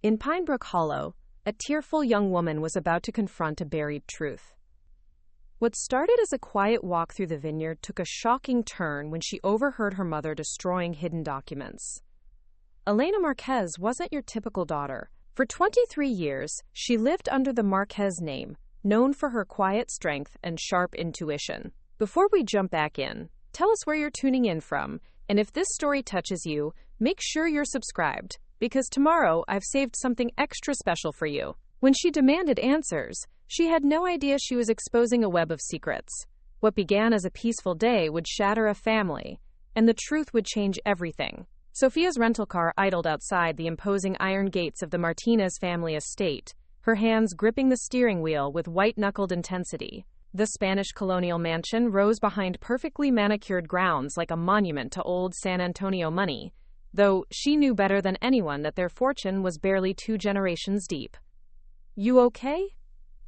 In Pinebrook Hollow, a tearful young woman was about to confront a buried truth. What started as a quiet walk through the vineyard took a shocking turn when she overheard her mother destroying hidden documents. Elena Marquez wasn't your typical daughter. For 23 years, she lived under the Marquez name, known for her quiet strength and sharp intuition. Before we jump back in, tell us where you're tuning in from, and if this story touches you, make sure you're subscribed, because tomorrow I've saved something extra special for you. When she demanded answers, she had no idea she was exposing a web of secrets. What began as a peaceful day would shatter a family, and the truth would change everything. Sophia's rental car idled outside the imposing iron gates of the Martinez family estate, her hands gripping the steering wheel with white-knuckled intensity. The Spanish colonial mansion rose behind perfectly manicured grounds like a monument to old San Antonio money, though she knew better than anyone that their fortune was barely 2 generations deep. "You okay?"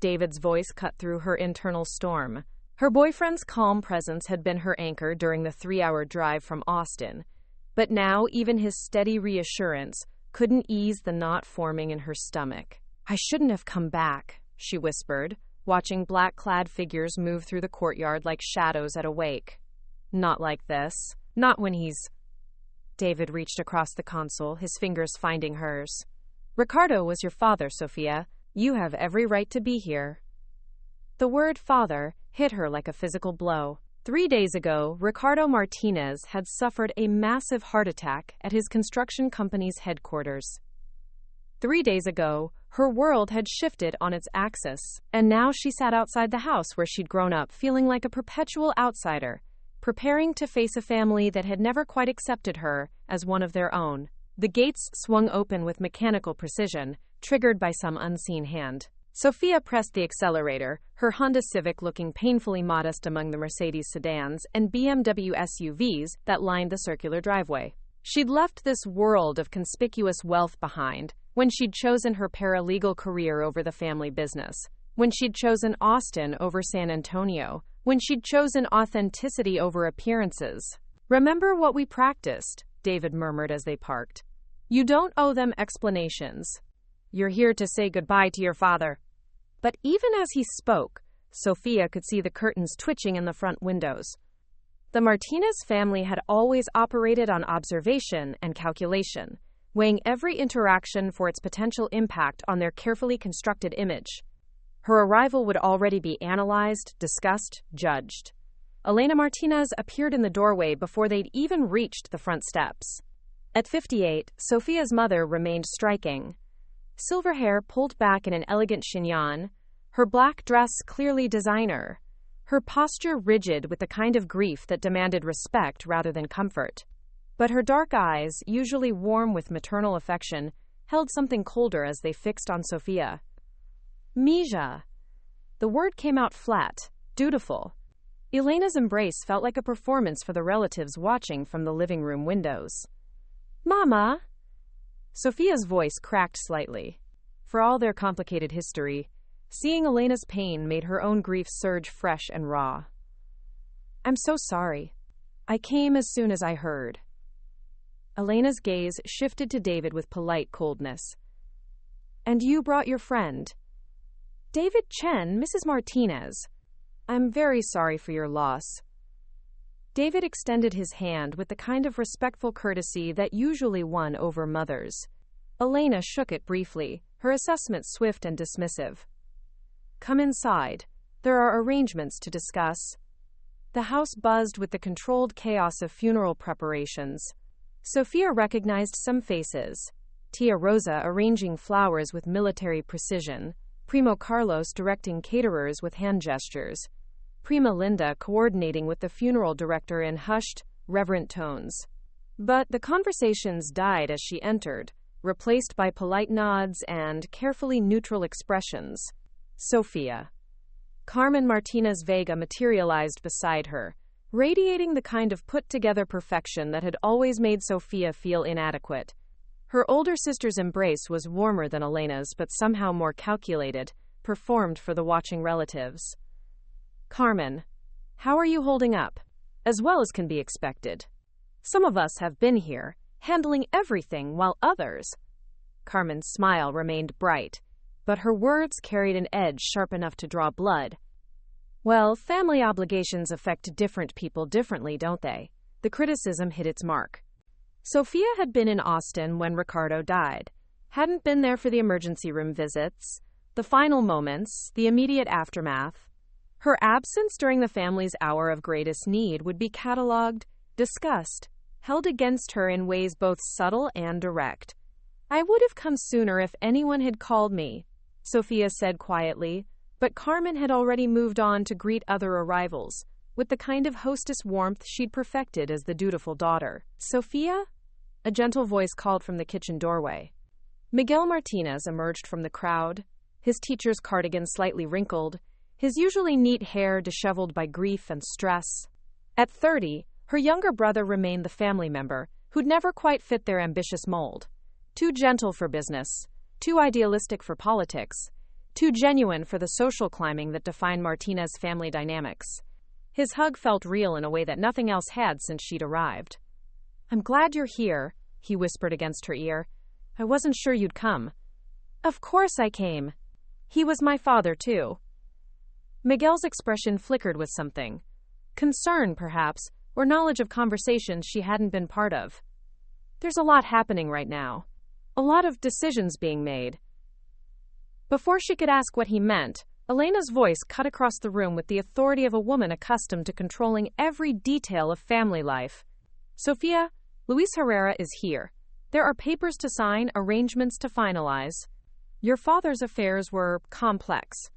David's voice cut through her internal storm. Her boyfriend's calm presence had been her anchor during the 3-hour drive from Austin, but now even his steady reassurance couldn't ease the knot forming in her stomach. "I shouldn't have come back," she whispered, watching black-clad figures move through the courtyard like shadows at a wake. "Not like this. Not when he's—" David reached across the console, his fingers finding hers. "Ricardo was your father, Sophia. You have every right to be here." The word father hit her like a physical blow. 3 days ago, Ricardo Martinez had suffered a massive heart attack at his construction company's headquarters. 3 days ago, her world had shifted on its axis, and now she sat outside the house where she'd grown up, feeling like a perpetual outsider, preparing to face a family that had never quite accepted her as one of their own. The gates swung open with mechanical precision, triggered by some unseen hand. Sophia pressed the accelerator, her Honda Civic looking painfully modest among the Mercedes sedans and BMW SUVs that lined the circular driveway. She'd left this world of conspicuous wealth behind when she'd chosen her paralegal career over the family business, when she'd chosen Austin over San Antonio, when she'd chosen authenticity over appearances. "Remember what we practiced," David murmured as they parked. "You don't owe them explanations. You're here to say goodbye to your father." But even as he spoke, Sophia could see the curtains twitching in the front windows. The Martinez family had always operated on observation and calculation, weighing every interaction for its potential impact on their carefully constructed image. Her arrival would already be analyzed, discussed, judged. Elena Martinez appeared in the doorway before they'd even reached the front steps. At 58, Sophia's mother remained striking. Silver hair pulled back in an elegant chignon, her black dress clearly designer, her posture rigid with the kind of grief that demanded respect rather than comfort. But her dark eyes, usually warm with maternal affection, held something colder as they fixed on Sophia. "Mija." The word came out flat, dutiful. Elena's embrace felt like a performance for the relatives watching from the living room windows. "Mama?" Sophia's voice cracked slightly. For all their complicated history, seeing Elena's pain made her own grief surge fresh and raw. "I'm so sorry. I came as soon as I heard." Elena's gaze shifted to David with polite coldness. "And you brought your friend." "David Chen, Mrs. Martinez. I'm very sorry for your loss." David extended his hand with the kind of respectful courtesy that usually won over mothers. Elena shook it briefly, her assessment swift and dismissive. "Come inside. There are arrangements to discuss." The house buzzed with the controlled chaos of funeral preparations. Sophia recognized some faces. Tia Rosa arranging flowers with military precision, Primo Carlos directing caterers with hand gestures, Prima Linda coordinating with the funeral director in hushed, reverent tones. But the conversations died as she entered, replaced by polite nods and carefully neutral expressions. Sophia. Carmen Martinez Vega materialized beside her, radiating the kind of put-together perfection that had always made Sophia feel inadequate. Her older sister's embrace was warmer than Elena's, but somehow more calculated, performed for the watching relatives. "Carmen, how are you holding up?" "As well as can be expected. Some of us have been here, handling everything while others—" Carmen's smile remained bright, but her words carried an edge sharp enough to draw blood. Well, family obligations affect different people differently, don't they? The criticism hit its mark. Sophia had been in Austin when Ricardo died. Hadn't been there for the emergency room visits, the final moments, the immediate aftermath. Her absence during the family's hour of greatest need would be catalogued, discussed, held against her in ways both subtle and direct. "I would have come sooner if anyone had called me," Sophia said quietly, but Carmen had already moved on to greet other arrivals, with the kind of hostess warmth she'd perfected as the dutiful daughter. "Sophia?" A gentle voice called from the kitchen doorway. Miguel Martinez emerged from the crowd, his teacher's cardigan slightly wrinkled, his usually neat hair disheveled by grief and stress. At 30, her younger brother remained the family member who'd never quite fit their ambitious mold. Too gentle for business, too idealistic for politics, too genuine for the social climbing that defined Martinez's family dynamics. His hug felt real in a way that nothing else had since she'd arrived. "I'm glad you're here," he whispered against her ear. "I wasn't sure you'd come." "Of course I came. He was my father, too." Miguel's expression flickered with something. Concern, perhaps, or knowledge of conversations she hadn't been part of. "There's a lot happening right now. A lot of decisions being made." Before she could ask what he meant, Elena's voice cut across the room with the authority of a woman accustomed to controlling every detail of family life. "Sophia, Luis Herrera is here. There are papers to sign, arrangements to finalize. Your father's affairs were complex."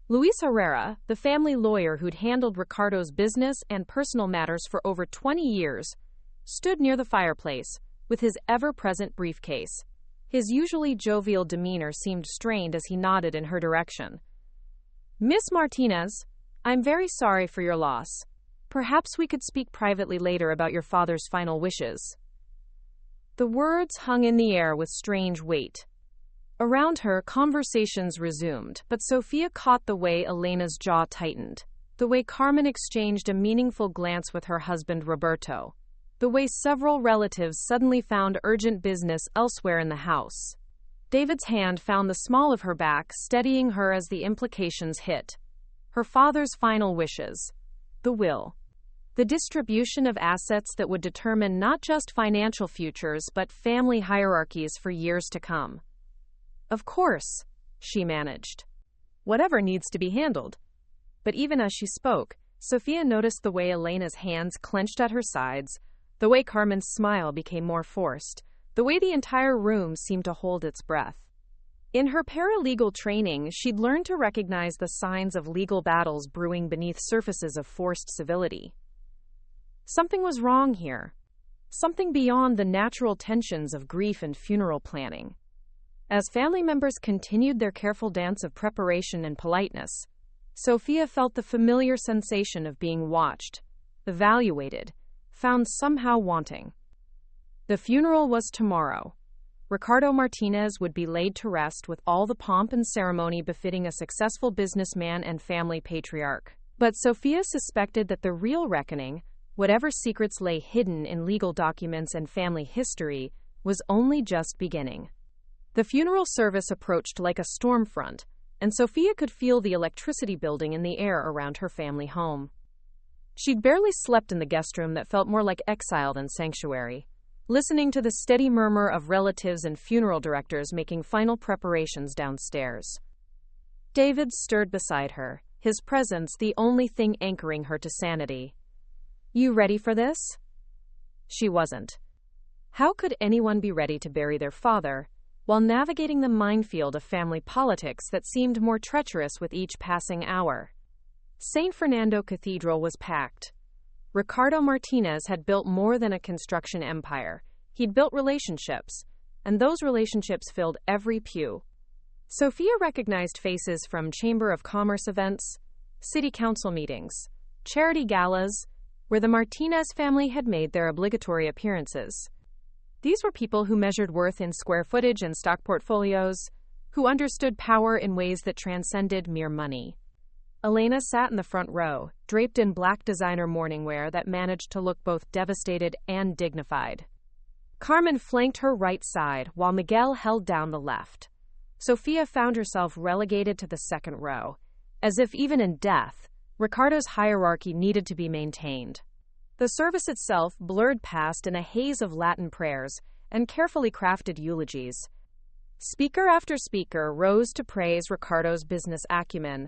Luis Herrera, the family lawyer who'd handled Ricardo's business and personal matters for over 20 years, stood near the fireplace with his ever-present briefcase. His usually jovial demeanor seemed strained as he nodded in her direction. "Miss Martinez, I'm very sorry for your loss. Perhaps we could speak privately later about your father's final wishes." The words hung in the air with strange weight. Around her, conversations resumed, but Sophia caught the way Elena's jaw tightened, the way Carmen exchanged a meaningful glance with her husband Roberto, the way several relatives suddenly found urgent business elsewhere in the house. David's hand found the small of her back, steadying her as the implications hit. Her father's final wishes, the will, the distribution of assets that would determine not just financial futures but family hierarchies for years to come. "Of course," she managed. "Whatever needs to be handled." But even as she spoke, Sophia noticed the way Elena's hands clenched at her sides, the way Carmen's smile became more forced, the way the entire room seemed to hold its breath. In her paralegal training, she'd learned to recognize the signs of legal battles brewing beneath surfaces of forced civility. Something was wrong here. Something beyond the natural tensions of grief and funeral planning. As family members continued their careful dance of preparation and politeness, Sophia felt the familiar sensation of being watched, evaluated, found somehow wanting. The funeral was tomorrow. Ricardo Martinez would be laid to rest with all the pomp and ceremony befitting a successful businessman and family patriarch. But Sophia suspected that the real reckoning, whatever secrets lay hidden in legal documents and family history, was only just beginning. The funeral service approached like a storm front, and Sophia could feel the electricity building in the air around her family home. She'd barely slept in the guest room that felt more like exile than sanctuary, listening to the steady murmur of relatives and funeral directors making final preparations downstairs. David stirred beside her, his presence the only thing anchoring her to sanity. "You ready for this?" She wasn't. How could anyone be ready to bury their father while navigating the minefield of family politics that seemed more treacherous with each passing hour? St. Fernando Cathedral was packed. Ricardo Martinez had built more than a construction empire. He'd built relationships, and those relationships filled every pew. Sophia recognized faces from Chamber of Commerce events, city council meetings, charity galas, where the Martinez family had made their obligatory appearances. These were people who measured worth in square footage and stock portfolios, who understood power in ways that transcended mere money. Elena sat in the front row, draped in black designer morning wear that managed to look both devastated and dignified. Carmen flanked her right side, while Miguel held down the left. Sofia found herself relegated to the second row, as if even in death, Ricardo's hierarchy needed to be maintained. The service itself blurred past in a haze of Latin prayers and carefully crafted eulogies. Speaker after speaker rose to praise Ricardo's business acumen,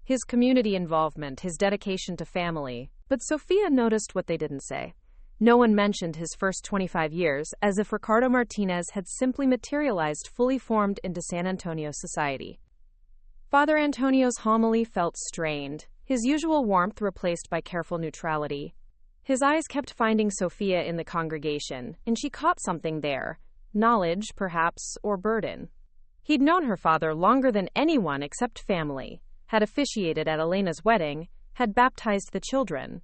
his community involvement, his dedication to family. But Sofia noticed what they didn't say. No one mentioned his first 25 years, as if Ricardo Martinez had simply materialized fully formed into San Antonio society. Father Antonio's homily felt strained, his usual warmth replaced by careful neutrality. His eyes kept finding Sofia in the congregation, and she caught something there. Knowledge, perhaps, or burden. He'd known her father longer than anyone except family, had officiated at Elena's wedding, had baptized the children.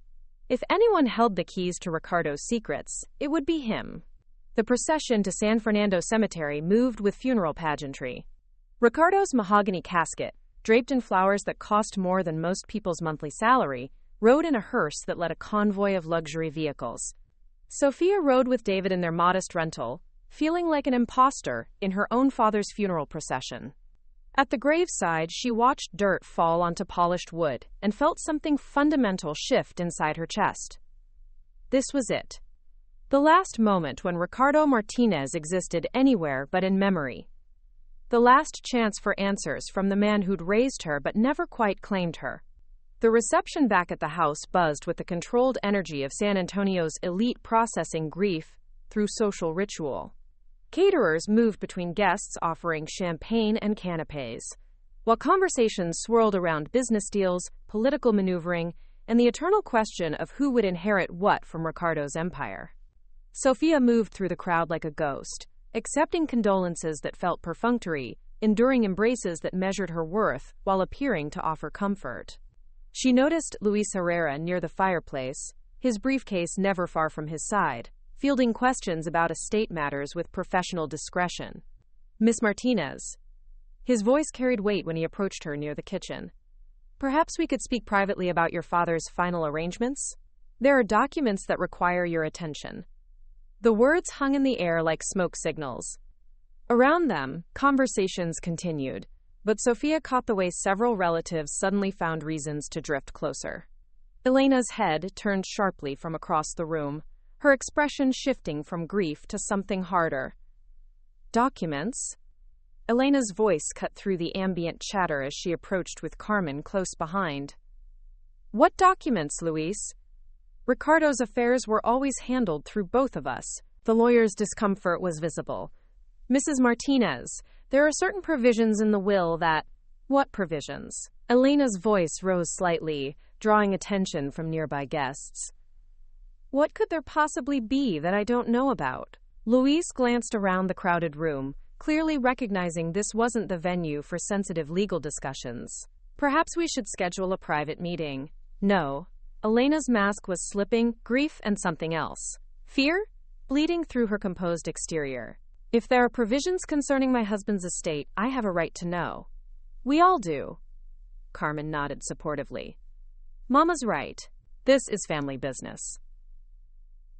If anyone held the keys to Ricardo's secrets, it would be him. The procession to San Fernando Cemetery moved with funeral pageantry. Ricardo's mahogany casket, draped in flowers that cost more than most people's monthly salary, rode in a hearse that led a convoy of luxury vehicles. Sofia rode with David in their modest rental, feeling like an imposter in her own father's funeral procession. At the graveside, she watched dirt fall onto polished wood and felt something fundamental shift inside her chest. This was it. The last moment when Ricardo Martinez existed anywhere but in memory. The last chance for answers from the man who'd raised her but never quite claimed her. The reception back at the house buzzed with the controlled energy of San Antonio's elite processing grief through social ritual. Caterers moved between guests offering champagne and canapés, while conversations swirled around business deals, political maneuvering, and the eternal question of who would inherit what from Ricardo's empire. Sofia moved through the crowd like a ghost, accepting condolences that felt perfunctory, enduring embraces that measured her worth while appearing to offer comfort. She noticed Luis Herrera near the fireplace, his briefcase never far from his side, fielding questions about estate matters with professional discretion. Miss Martinez. His voice carried weight when he approached her near the kitchen. Perhaps we could speak privately about your father's final arrangements? There are documents that require your attention. The words hung in the air like smoke signals. Around them, conversations continued, but Sofia caught the way several relatives suddenly found reasons to drift closer. Elena's head turned sharply from across the room, her expression shifting from grief to something harder. Documents? Elena's voice cut through the ambient chatter as she approached with Carmen close behind. What documents, Luis? Ricardo's affairs were always handled through both of us. The lawyer's discomfort was visible. Mrs. Martinez, there are certain provisions in the will that... What provisions? Elena's voice rose slightly, drawing attention from nearby guests. What could there possibly be that I don't know about? Luis glanced around the crowded room, clearly recognizing this wasn't the venue for sensitive legal discussions. Perhaps we should schedule a private meeting. No. Elena's mask was slipping, grief and something else. Fear? Bleeding through her composed exterior. If there are provisions concerning my husband's estate, I have a right to know. We all do. Carmen nodded supportively. Mama's right. This is family business.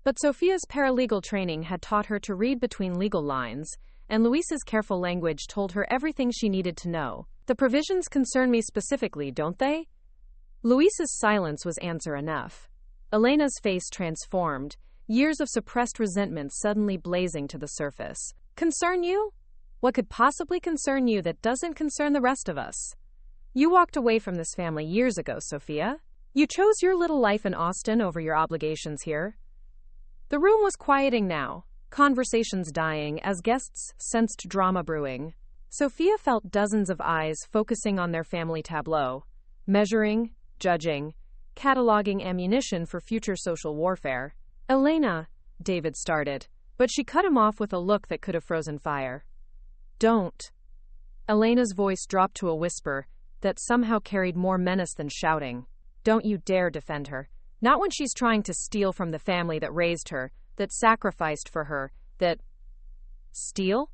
But Sofia's paralegal training had taught her to read between legal lines, and Luis's careful language told her everything she needed to know. The provisions concern me specifically, don't they? Luis's silence was answer enough. Elena's face transformed, years of suppressed resentment suddenly blazing to the surface. Concern you? What could possibly concern you that doesn't concern the rest of us? You walked away from this family years ago, Sofia. You chose your little life in Austin over your obligations here. The room was quieting now, conversations dying as guests sensed drama brewing. Sofia felt dozens of eyes focusing on their family tableau, measuring, judging, cataloging ammunition for future social warfare. Elena, David started, but she cut him off with a look that could have frozen fire. Don't. Elena's voice dropped to a whisper that somehow carried more menace than shouting. Don't you dare defend her. Not when she's trying to steal from the family that raised her, that sacrificed for her, that... Steal?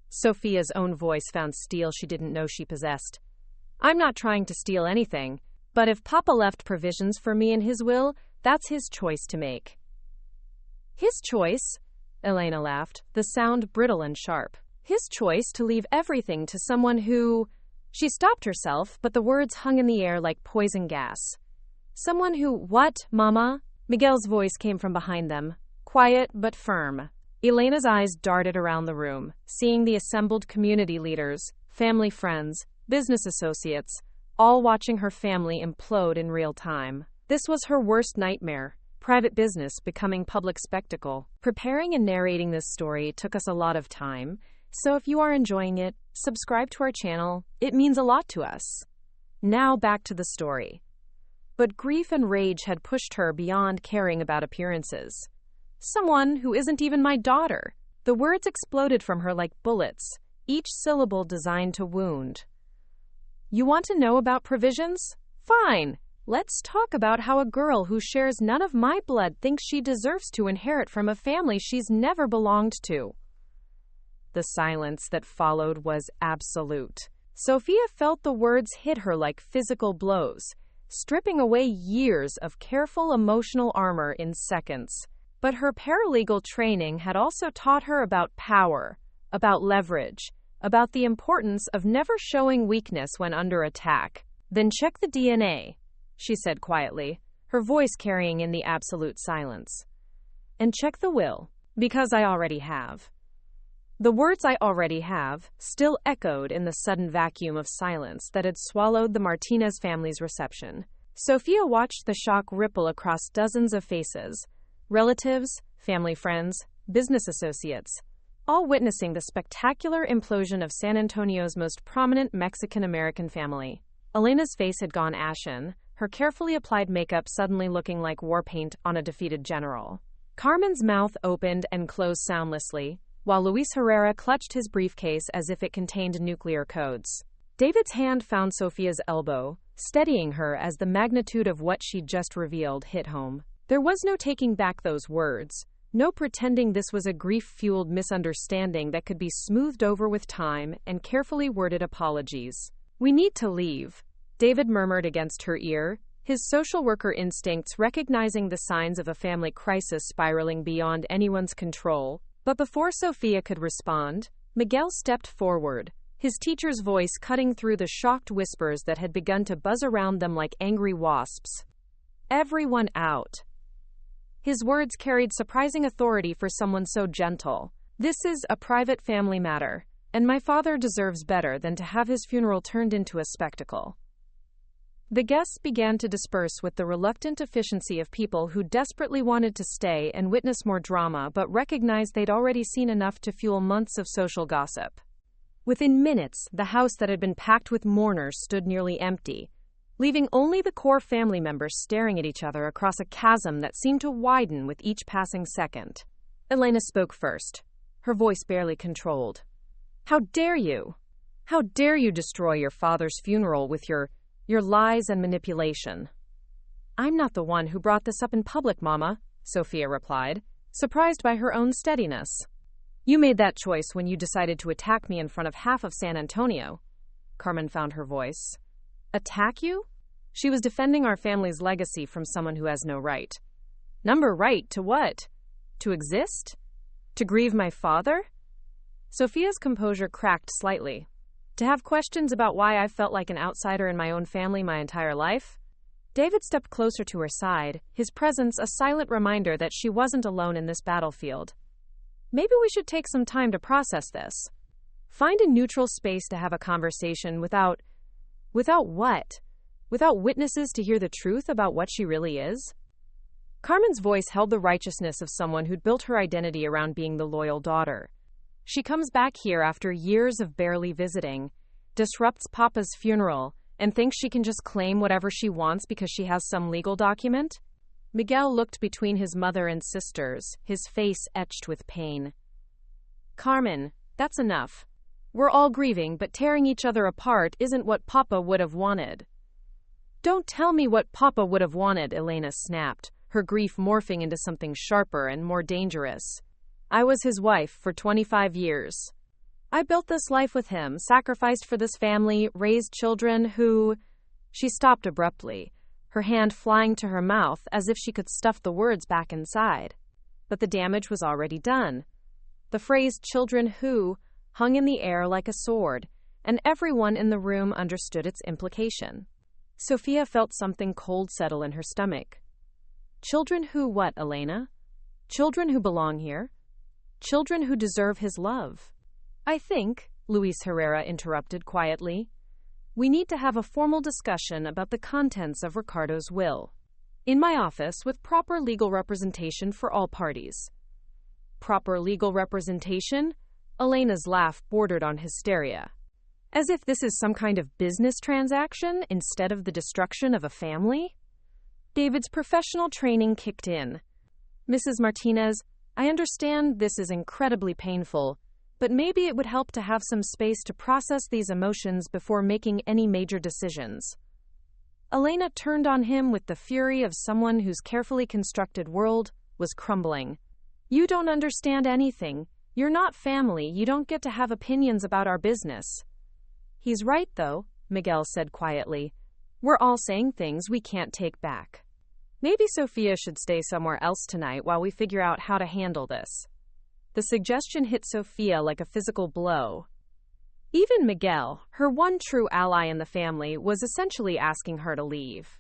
Sofia's own voice found steel she didn't know she possessed. I'm not trying to steal anything, but if Papa left provisions for me in his will, that's his choice to make. His choice? Elena laughed, the sound brittle and sharp. His choice to leave everything to someone who... She stopped herself, but the words hung in the air like poison gas. Someone who... What, Mama? Miguel's voice came from behind them, quiet but firm. Elena's eyes darted around the room, seeing the assembled community leaders, family friends, business associates, all watching her family implode in real time. This was her worst nightmare. Private business becoming public spectacle. Preparing and narrating this story took us a lot of time, so if you are enjoying it, subscribe to our channel. It means a lot to us. Now back to the story. But grief and rage had pushed her beyond caring about appearances. Someone who isn't even my daughter. The words exploded from her like bullets, each syllable designed to wound. You want to know about provisions? Fine. Let's talk about how a girl who shares none of my blood thinks she deserves to inherit from a family she's never belonged to. The silence that followed was absolute. Sophia felt the words hit her like physical blows, stripping away years of careful emotional armor in seconds. But her paralegal training had also taught her about power, about leverage, about the importance of never showing weakness when under attack. Then check the DNA, she said quietly, her voice carrying in the absolute silence. And check the will, because I already have. The words "I already have" still echoed in the sudden vacuum of silence that had swallowed the Martinez family's reception. Sophia watched the shock ripple across dozens of faces, relatives, family friends, business associates, all witnessing the spectacular implosion of San Antonio's most prominent Mexican-American family. Elena's face had gone ashen, her carefully applied makeup suddenly looking like war paint on a defeated general. Carmen's mouth opened and closed soundlessly, while Luis Herrera clutched his briefcase as if it contained nuclear codes. David's hand found Sophia's elbow, steadying her as the magnitude of what she'd just revealed hit home. There was no taking back those words, no pretending this was a grief-fueled misunderstanding that could be smoothed over with time and carefully worded apologies. We need to leave, David murmured against her ear, his social worker instincts recognizing the signs of a family crisis spiraling beyond anyone's control. But before Sophia could respond, Miguel stepped forward, his teacher's voice cutting through the shocked whispers that had begun to buzz around them like angry wasps. Everyone out. His words carried surprising authority for someone so gentle. This is a private family matter, and my father deserves better than to have his funeral turned into a spectacle. The guests began to disperse with the reluctant efficiency of people who desperately wanted to stay and witness more drama but recognized they'd already seen enough to fuel months of social gossip. Within minutes, the house that had been packed with mourners stood nearly empty, leaving only the core family members staring at each other across a chasm that seemed to widen with each passing second. Elena spoke first, her voice barely controlled. How dare you? How dare you destroy your father's funeral with your lies and manipulation? I'm not the one who brought this up in public, Mama, Sophia replied, surprised by her own steadiness. You made that choice when you decided to attack me in front of half of San Antonio. Carmen found her voice. Attack you? She was defending our family's legacy from someone who has no right. Number right to what? To exist? To grieve my father? Sophia's composure cracked slightly. To have questions about why I felt like an outsider in my own family my entire life? David stepped closer to her side, his presence a silent reminder that she wasn't alone in this battlefield. Maybe we should take some time to process this. Find a neutral space to have a conversation without what? Without witnesses to hear the truth about what she really is? Carmen's voice held the righteousness of someone who'd built her identity around being the loyal daughter. She comes back here after years of barely visiting, disrupts Papa's funeral, and thinks she can just claim whatever she wants because she has some legal document? Miguel looked between his mother and sisters, his face etched with pain. Carmen, that's enough. We're all grieving, but tearing each other apart isn't what Papa would have wanted. Don't tell me what Papa would have wanted, Elena snapped, her grief morphing into something sharper and more dangerous. I was his wife for 25 years. I built this life with him, sacrificed for this family, raised children who... She stopped abruptly, her hand flying to her mouth as if she could stuff the words back inside. But the damage was already done. The phrase "children who" hung in the air like a sword, and everyone in the room understood its implication. Sophia felt something cold settle in her stomach. Children who what, Elena? Children who belong here? Children who deserve his love. I think, Luis Herrera interrupted quietly, we need to have a formal discussion about the contents of Ricardo's will. In my office, with proper legal representation for all parties. Proper legal representation? Elena's laugh bordered on hysteria. As if this is some kind of business transaction instead of the destruction of a family? David's professional training kicked in. Mrs. Martinez, I understand this is incredibly painful, but maybe it would help to have some space to process these emotions before making any major decisions. Elena turned on him with the fury of someone whose carefully constructed world was crumbling. You don't understand anything. You're not family. You don't get to have opinions about our business. He's right, though, Miguel said quietly. We're all saying things we can't take back. Maybe Sophia should stay somewhere else tonight while we figure out how to handle this. The suggestion hit Sophia like a physical blow. Even Miguel, her one true ally in the family, was essentially asking her to leave.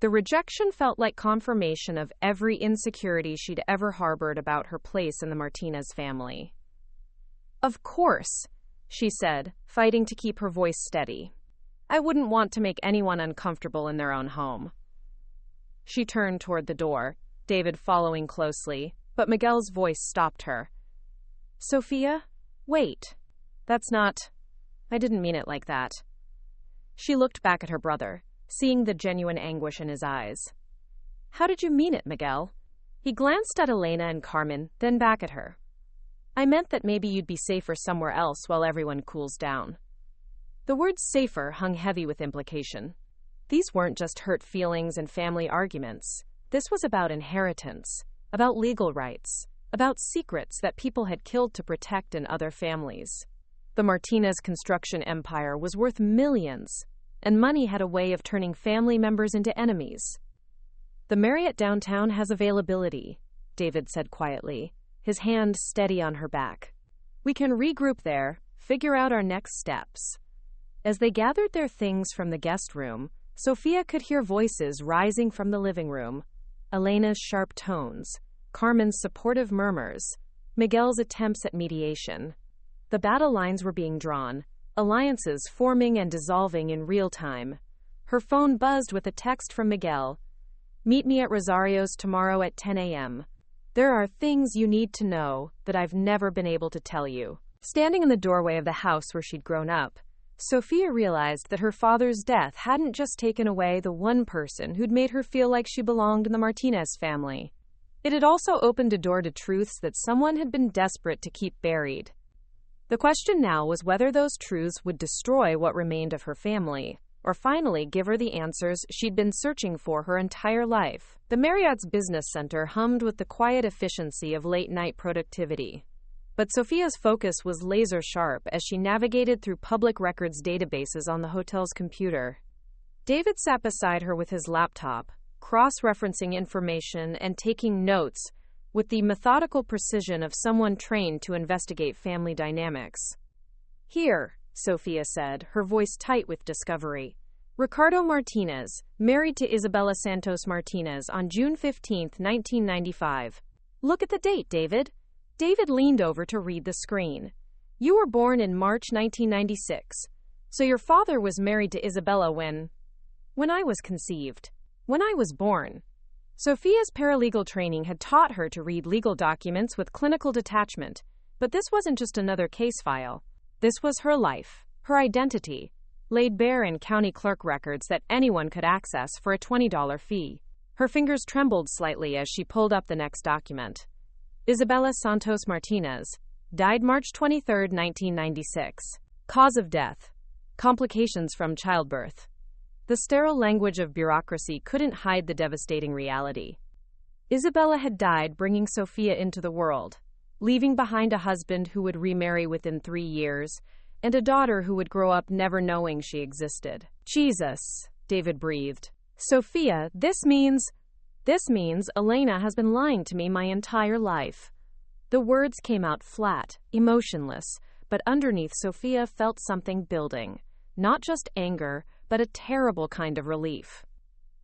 The rejection felt like confirmation of every insecurity she'd ever harbored about her place in the Martinez family. Of course, she said, fighting to keep her voice steady. I wouldn't want to make anyone uncomfortable in their own home. She turned toward the door, David following closely, but Miguel's voice stopped her. Sophia, wait. I didn't mean it like that. She looked back at her brother, seeing the genuine anguish in his eyes. How did you mean it, Miguel? He glanced at Elena and Carmen, then back at her. I meant that maybe you'd be safer somewhere else while everyone cools down. The word safer hung heavy with implication. These weren't just hurt feelings and family arguments. This was about inheritance, about legal rights, about secrets that people had killed to protect in other families. The Martinez construction empire was worth millions, and money had a way of turning family members into enemies. The Marriott downtown has availability, David said quietly, his hand steady on her back. We can regroup there, figure out our next steps. As they gathered their things from the guest room, Sophia could hear voices rising from the living room, Elena's sharp tones, Carmen's supportive murmurs, Miguel's attempts at mediation. The battle lines were being drawn, alliances forming and dissolving in real time. Her phone buzzed with a text from Miguel. Meet me at Rosario's tomorrow at 10 a.m. There are things you need to know that I've never been able to tell you. Standing in the doorway of the house where she'd grown up, Sophia realized that her father's death hadn't just taken away the one person who'd made her feel like she belonged in the Martinez family. It had also opened a door to truths that someone had been desperate to keep buried. The question now was whether those truths would destroy what remained of her family, or finally give her the answers she'd been searching for her entire life. The Marriott's business center hummed with the quiet efficiency of late-night productivity. But Sophia's focus was laser-sharp as she navigated through public records databases on the hotel's computer. David sat beside her with his laptop, cross-referencing information and taking notes with the methodical precision of someone trained to investigate family dynamics. Here, Sophia said, her voice tight with discovery. Ricardo Martinez, married to Isabela Santos Martinez on June 15, 1995. Look at the date, David. David leaned over to read the screen. You were born in March 1996, so your father was married to Isabela when I was conceived. When I was born. Sophia's paralegal training had taught her to read legal documents with clinical detachment, but this wasn't just another case file. This was her life, her identity, laid bare in county clerk records that anyone could access for a $20 fee. Her fingers trembled slightly as she pulled up the next document. Isabela Santos Martinez, died March 23, 1996. Cause of death. Complications from childbirth. The sterile language of bureaucracy couldn't hide the devastating reality. Isabela had died bringing Sophia into the world, leaving behind a husband who would remarry within 3 years, and a daughter who would grow up never knowing she existed. Jesus, David breathed. Sophia, this means Elena has been lying to me my entire life. The words came out flat, emotionless, but underneath Sophia felt something building. Not just anger, but a terrible kind of relief.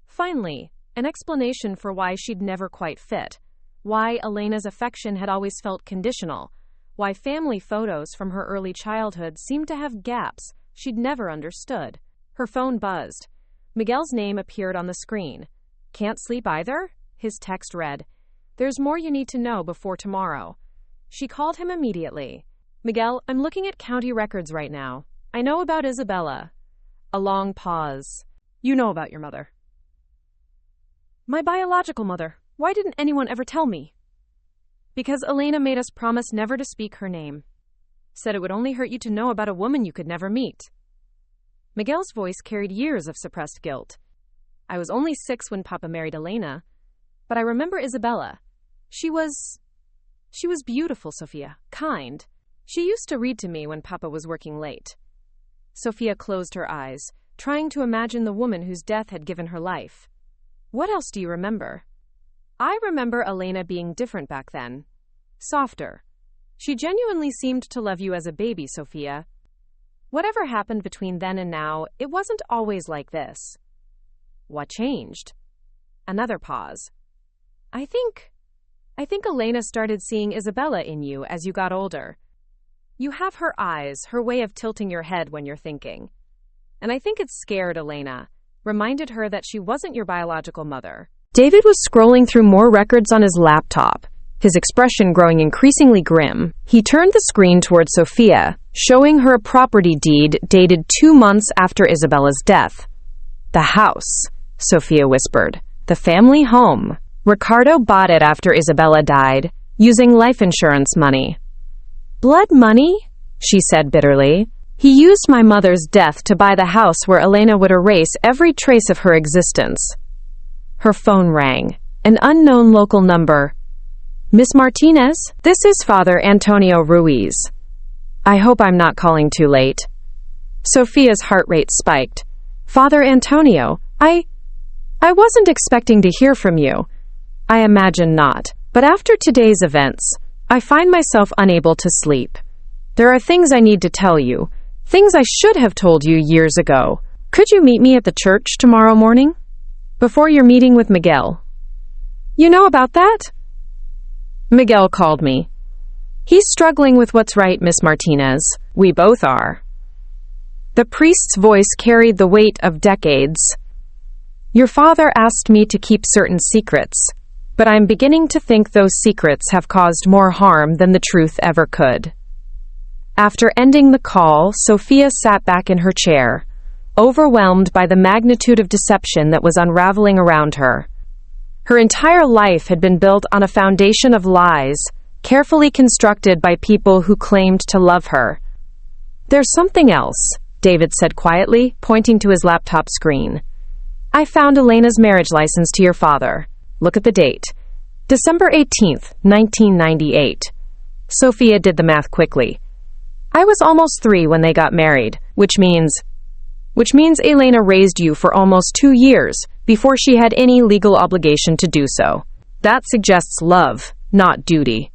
Finally, an explanation for why she'd never quite fit. Why Elena's affection had always felt conditional. Why family photos from her early childhood seemed to have gaps she'd never understood. Her phone buzzed. Miguel's name appeared on the screen. "Can't sleep either?" His text read. "There's more you need to know before tomorrow." She called him immediately. "Miguel, I'm looking at county records right now. I know about Isabella." A long pause. "You know about your mother." "My biological mother. Why didn't anyone ever tell me?" "Because Elena made us promise never to speak her name. Said it would only hurt you to know about a woman you could never meet." Miguel's voice carried years of suppressed guilt. "I was only 6 when Papa married Elena, but I remember Isabella. She was beautiful, Sophia, kind. She used to read to me when Papa was working late." Sophia closed her eyes, trying to imagine the woman whose death had given her life. "What else do you remember?" "I remember Elena being different back then. Softer. She genuinely seemed to love you as a baby, Sophia. Whatever happened between then and now, it wasn't always like this." "What changed?" Another pause. I think Elena started seeing Isabella in you as you got older. You have her eyes, her way of tilting your head when you're thinking. And I think it scared Elena, reminded her that she wasn't your biological mother." David was scrolling through more records on his laptop, his expression growing increasingly grim. He turned the screen toward Sophia, showing her a property deed dated 2 months after Isabella's death. "The house," Sophia whispered. "The family home. Ricardo bought it after Isabella died, using life insurance money." "Blood money?" she said bitterly. "He used my mother's death to buy the house where Elena would erase every trace of her existence." Her phone rang. An unknown local number. "Miss Martinez? This is Father Antonio Ruiz. I hope I'm not calling too late." Sophia's heart rate spiked. "Father Antonio, I wasn't expecting to hear from you." "I imagine not. But after today's events, I find myself unable to sleep. There are things I need to tell you, things I should have told you years ago. Could you meet me at the church tomorrow morning? Before your meeting with Miguel?" "You know about that?" "Miguel called me. He's struggling with what's right, Miss Martinez. We both are." The priest's voice carried the weight of decades. "Your father asked me to keep certain secrets, but I'm beginning to think those secrets have caused more harm than the truth ever could." After ending the call, Sophia sat back in her chair, overwhelmed by the magnitude of deception that was unraveling around her. Her entire life had been built on a foundation of lies, carefully constructed by people who claimed to love her. "There's something else," David said quietly, pointing to his laptop screen. "I found Elena's marriage license to your father. Look at the date. December 18th, 1998. Sophia did the math quickly. "I was almost 3 when they got married, which means Elena raised you for almost 2 years before she had any legal obligation to do so. That suggests love, not duty."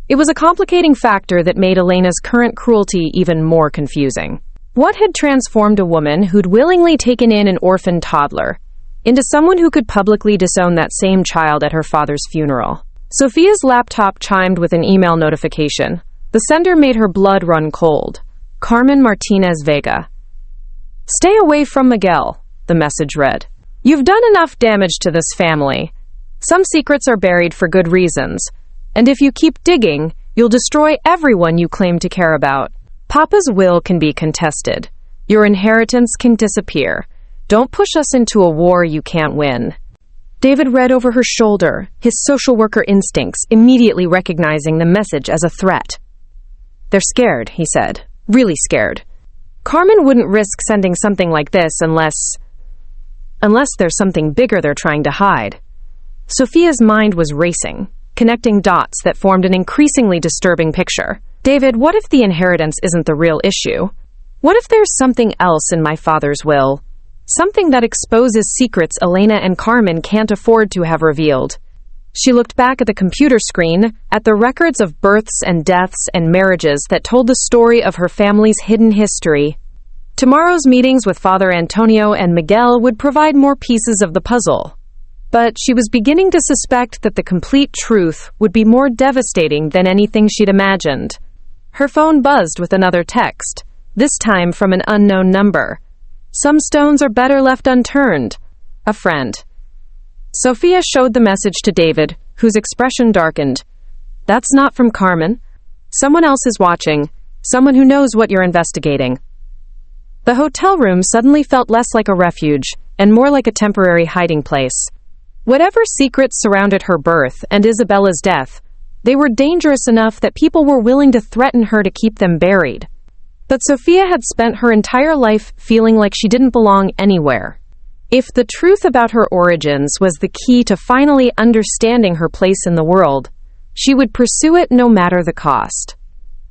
It was a complicating factor that made Elena's current cruelty even more confusing. What had transformed a woman who'd willingly taken in an orphan toddler into someone who could publicly disown that same child at her father's funeral? Sophia's laptop chimed with an email notification. The sender made her blood run cold. Carmen Martinez Vega. "Stay away from Miguel," the message read. "You've done enough damage to this family. Some secrets are buried for good reasons, and if you keep digging, you'll destroy everyone you claim to care about. Papa's will can be contested. Your inheritance can disappear. Don't push us into a war you can't win." David read over her shoulder, his social worker instincts immediately recognizing the message as a threat. "They're scared," he said. "Really scared. Carmen wouldn't risk sending something like this unless there's something bigger they're trying to hide." Sophia's mind was racing, connecting dots that formed an increasingly disturbing picture. "David, what if the inheritance isn't the real issue? What if there's something else in my father's will? Something that exposes secrets Elena and Carmen can't afford to have revealed?" She looked back at the computer screen, at the records of births and deaths and marriages that told the story of her family's hidden history. Tomorrow's meetings with Father Antonio and Miguel would provide more pieces of the puzzle. But she was beginning to suspect that the complete truth would be more devastating than anything she'd imagined. Her phone buzzed with another text, this time from an unknown number. "Some stones are better left unturned. A friend." Sophia showed the message to David, whose expression darkened. "That's not from Carmen. Someone else is watching, someone who knows what you're investigating." The hotel room suddenly felt less like a refuge and more like a temporary hiding place. Whatever secrets surrounded her birth and Isabella's death, they were dangerous enough that people were willing to threaten her to keep them buried. But Sophia had spent her entire life feeling like she didn't belong anywhere. If the truth about her origins was the key to finally understanding her place in the world, she would pursue it no matter the cost.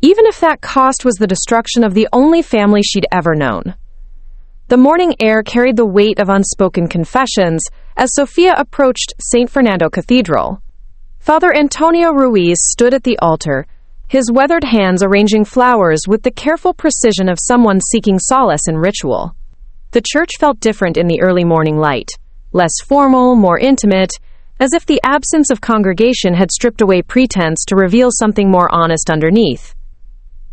Even if that cost was the destruction of the only family she'd ever known. The morning air carried the weight of unspoken confessions as Sophia approached St. Fernando Cathedral. Father Antonio Ruiz stood at the altar, his weathered hands arranging flowers with the careful precision of someone seeking solace in ritual. The church felt different in the early morning light, less formal, more intimate, as if the absence of congregation had stripped away pretense to reveal something more honest underneath.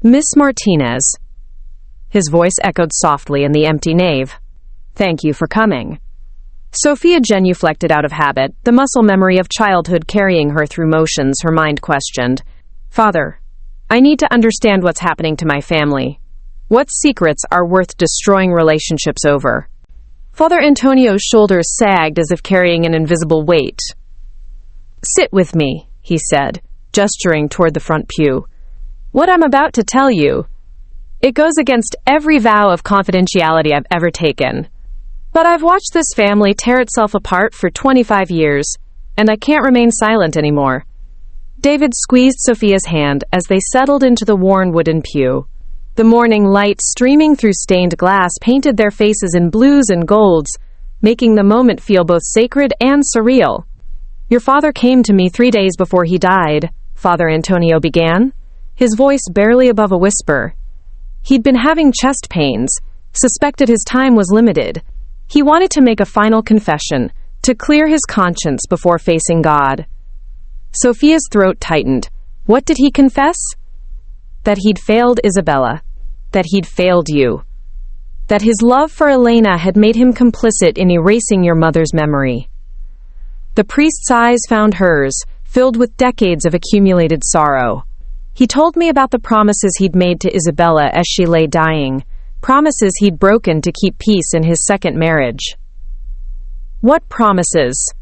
"Miss Martinez." His voice echoed softly in the empty nave. "Thank you for coming." Sophia genuflected out of habit, the muscle memory of childhood carrying her through motions her mind questioned. "Father, I need to understand what's happening to my family. What secrets are worth destroying relationships over?" Father Antonio's shoulders sagged as if carrying an invisible weight. "Sit with me," he said, gesturing toward the front pew. "What I'm about to tell you, it goes against every vow of confidentiality I've ever taken. But I've watched this family tear itself apart for 25 years, and I can't remain silent anymore." David squeezed Sophia's hand as they settled into the worn wooden pew. The morning light streaming through stained glass painted their faces in blues and golds, making the moment feel both sacred and surreal. "Your father came to me 3 days before he died," Father Antonio began, his voice barely above a whisper. "He'd been having chest pains, suspected his time was limited. He wanted to make a final confession, to clear his conscience before facing God." Sophia's throat tightened. What did he confess? That he'd failed Isabella. That he'd failed you. That his love for Elena had made him complicit in erasing your mother's memory. The priest's eyes found hers, filled with decades of accumulated sorrow. He told me about the promises he'd made to Isabella as she lay dying, promises he'd broken to keep peace in his second marriage. "What promises?"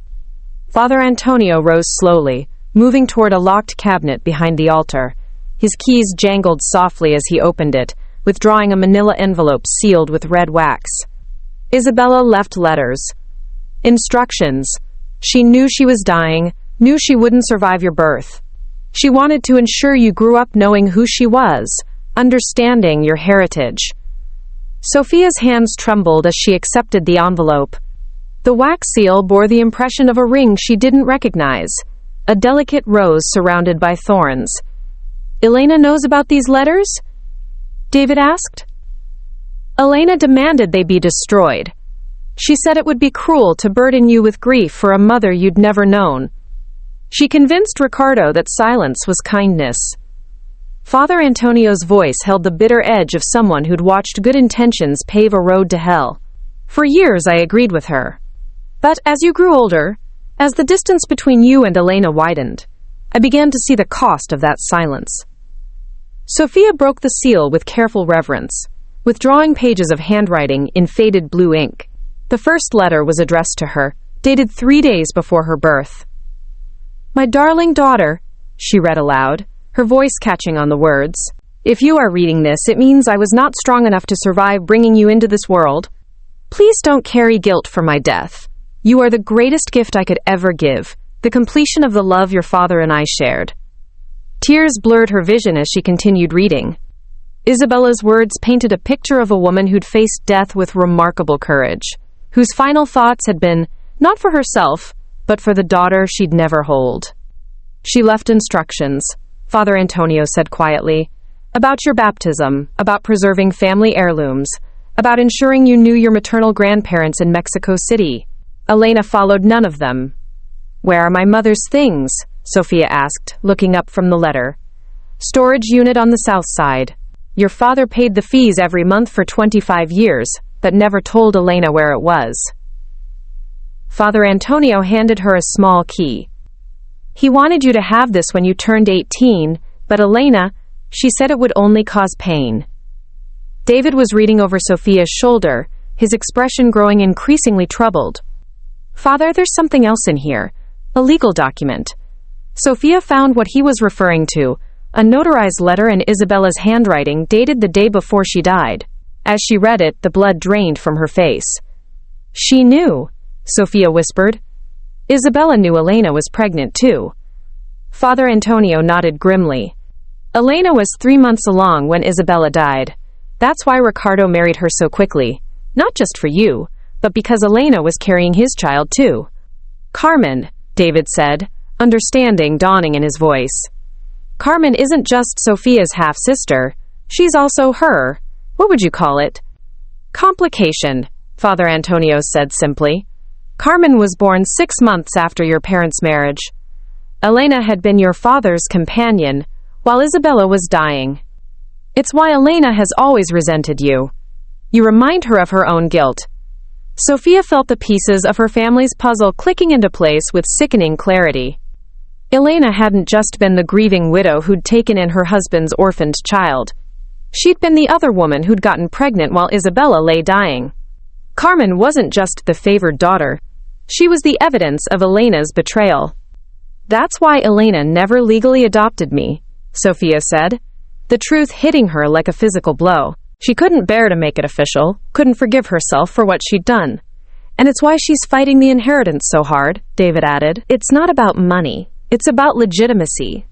Father Antonio rose slowly, moving toward a locked cabinet behind the altar. His keys jangled softly as he opened it, withdrawing a manila envelope sealed with red wax. Isabella left letters. Instructions. She knew she was dying, knew she wouldn't survive your birth. She wanted to ensure you grew up knowing who she was, understanding your heritage. Sophia's hands trembled as she accepted the envelope. The wax seal bore the impression of a ring she didn't recognize, a delicate rose surrounded by thorns. "Elena knows about these letters?" David asked. "Elena demanded they be destroyed. She said it would be cruel to burden you with grief for a mother you'd never known. She convinced Ricardo that silence was kindness." Father Antonio's voice held the bitter edge of someone who'd watched good intentions pave a road to hell. "For years I agreed with her. But as you grew older, as the distance between you and Elena widened, I began to see the cost of that silence." Sophia broke the seal with careful reverence, withdrawing pages of handwriting in faded blue ink. The first letter was addressed to her, dated 3 days before her birth. "My darling daughter," she read aloud, her voice catching on the words. "If you are reading this, it means I was not strong enough to survive bringing you into this world. Please don't carry guilt for my death. You are the greatest gift I could ever give, the completion of the love your father and I shared." Tears blurred her vision as she continued reading. Isabella's words painted a picture of a woman who'd faced death with remarkable courage, whose final thoughts had been, not for herself, but for the daughter she'd never hold. She left instructions, Father Antonio said quietly, about your baptism, about preserving family heirlooms, about ensuring you knew your maternal grandparents in Mexico City. Elena followed none of them. Where are my mother's things? Sophia asked, looking up from the letter. Storage unit on the south side. Your father paid the fees every month for 25 years, but never told Elena where it was. Father Antonio handed her a small key. He wanted you to have this when you turned 18, but Elena, she said it would only cause pain. David was reading over Sophia's shoulder, his expression growing increasingly troubled. Father, there's something else in here. A legal document. Sophia found what he was referring to, a notarized letter in Isabella's handwriting dated the day before she died. As she read it, the blood drained from her face. She knew, Sophia whispered. Isabella knew Elena was pregnant too. Father Antonio nodded grimly. Elena was 3 months along when Isabella died. That's why Ricardo married her so quickly. Not just for you, but because Elena was carrying his child too. Carmen, David said, understanding dawning in his voice. Carmen isn't just Sophia's half-sister. She's also her. What would you call it? Complication, Father Antonio said simply. Carmen was born 6 months after your parents' marriage. Elena had been your father's companion, while Isabella was dying. It's why Elena has always resented you. You remind her of her own guilt. Sophia felt the pieces of her family's puzzle clicking into place with sickening clarity. Elena hadn't just been the grieving widow who'd taken in her husband's orphaned child. She'd been the other woman who'd gotten pregnant while Isabella lay dying. Carmen wasn't just the favored daughter. She was the evidence of Elena's betrayal. That's why Elena never legally adopted me, Sophia said, the truth hitting her like a physical blow. She couldn't bear to make it official, couldn't forgive herself for what she'd done. And it's why she's fighting the inheritance so hard, David added. It's not about money. It's about legitimacy.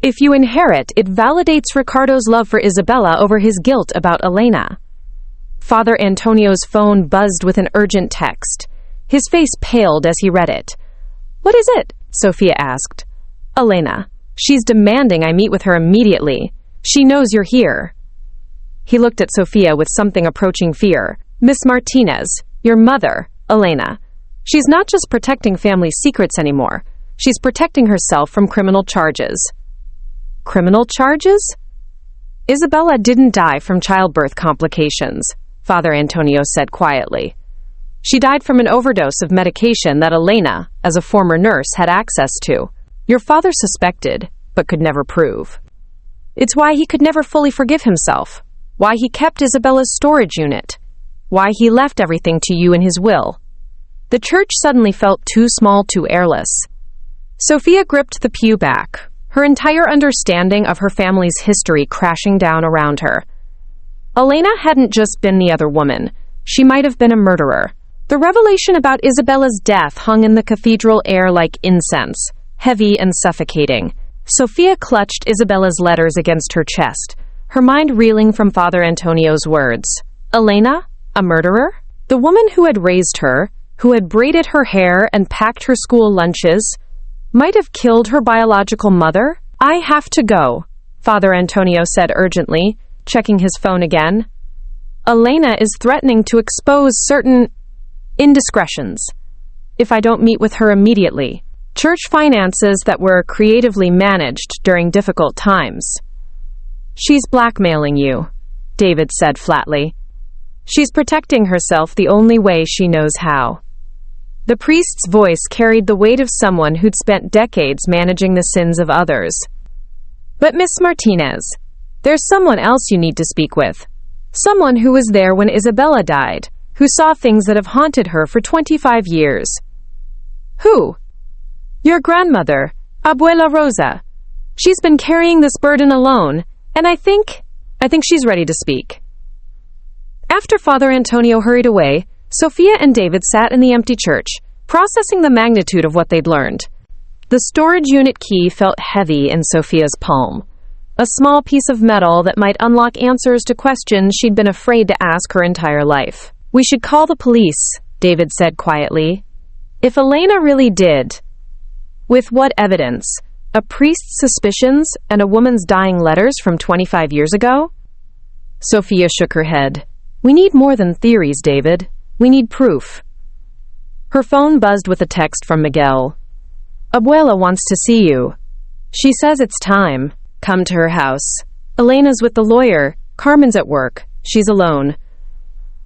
If you inherit, it validates Ricardo's love for Isabella over his guilt about Elena. Father Antonio's phone buzzed with an urgent text. His face paled as he read it. What is it? Sophia asked. Elena. She's demanding I meet with her immediately. She knows you're here. He looked at Sophia with something approaching fear. Miss Martinez, your mother, Elena. She's not just protecting family secrets anymore. She's protecting herself from criminal charges. Criminal charges? Isabella didn't die from childbirth complications, Father Antonio said quietly. She died from an overdose of medication that Elena, as a former nurse, had access to. Your father suspected, but could never prove. It's why he could never fully forgive himself. Why he kept Isabella's storage unit. Why he left everything to you in his will. The church suddenly felt too small, too airless. Sophia gripped the pew back, her entire understanding of her family's history crashing down around her. Elena hadn't just been the other woman. She might have been a murderer. The revelation about Isabella's death hung in the cathedral air like incense, heavy and suffocating. Sophia clutched Isabella's letters against her chest, her mind reeling from Father Antonio's words. Elena? A murderer? The woman who had raised her, who had braided her hair and packed her school lunches, might have killed her biological mother? I have to go, Father Antonio said urgently, checking his phone again. Elena is threatening to expose certain indiscretions if I don't meet with her immediately. Church finances that were creatively managed during difficult times. She's blackmailing you, David said flatly. She's protecting herself the only way she knows how. The priest's voice carried the weight of someone who'd spent decades managing the sins of others. But Miss Martinez, there's someone else you need to speak with. Someone who was there when Isabella died, who saw things that have haunted her for 25 years. Who? Your grandmother, Abuela Rosa. She's been carrying this burden alone, and I think she's ready to speak. After Father Antonio hurried away, Sophia and David sat in the empty church, processing the magnitude of what they'd learned. The storage unit key felt heavy in Sophia's palm, a small piece of metal that might unlock answers to questions she'd been afraid to ask her entire life. We should call the police, David said quietly. If Elena really did, with what evidence? A priest's suspicions and a woman's dying letters from 25 years ago? Sophia shook her head. We need more than theories, David. We need proof. Her phone buzzed with a text from Miguel. Abuela wants to see you. She says it's time. Come to her house. Elena's with the lawyer. Carmen's at work. She's alone.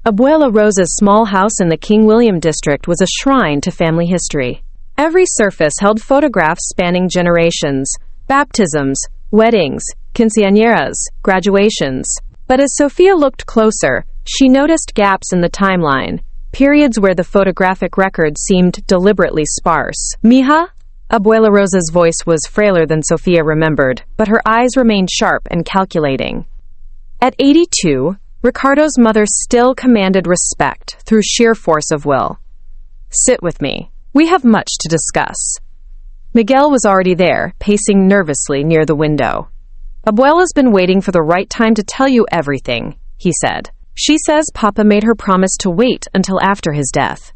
Abuela Rosa's small house in the King William district was a shrine to family history. Every surface held photographs spanning generations, baptisms, weddings, quinceañeras, graduations. But as Sophia looked closer, she noticed gaps in the timeline, periods where the photographic record seemed deliberately sparse. Mija? Abuela Rosa's voice was frailer than Sophia remembered, but her eyes remained sharp and calculating. At 82, Ricardo's mother still commanded respect through sheer force of will. Sit with me. We have much to discuss. Miguel was already there, pacing nervously near the window. Abuela's been waiting for the right time to tell you everything, he said. She says Papa made her promise to wait until after his death.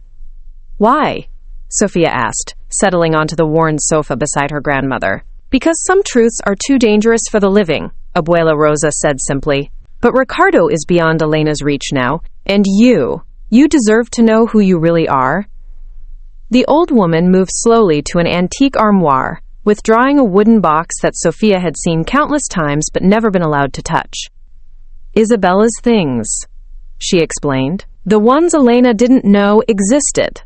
Why? Sophia asked, settling onto the worn sofa beside her grandmother. Because some truths are too dangerous for the living, Abuela Rosa said simply. But Ricardo is beyond Elena's reach now, and you deserve to know who you really are. The old woman moved slowly to an antique armoire, withdrawing a wooden box that Sophia had seen countless times but never been allowed to touch. Isabella's things, she explained. The ones Elena didn't know existed.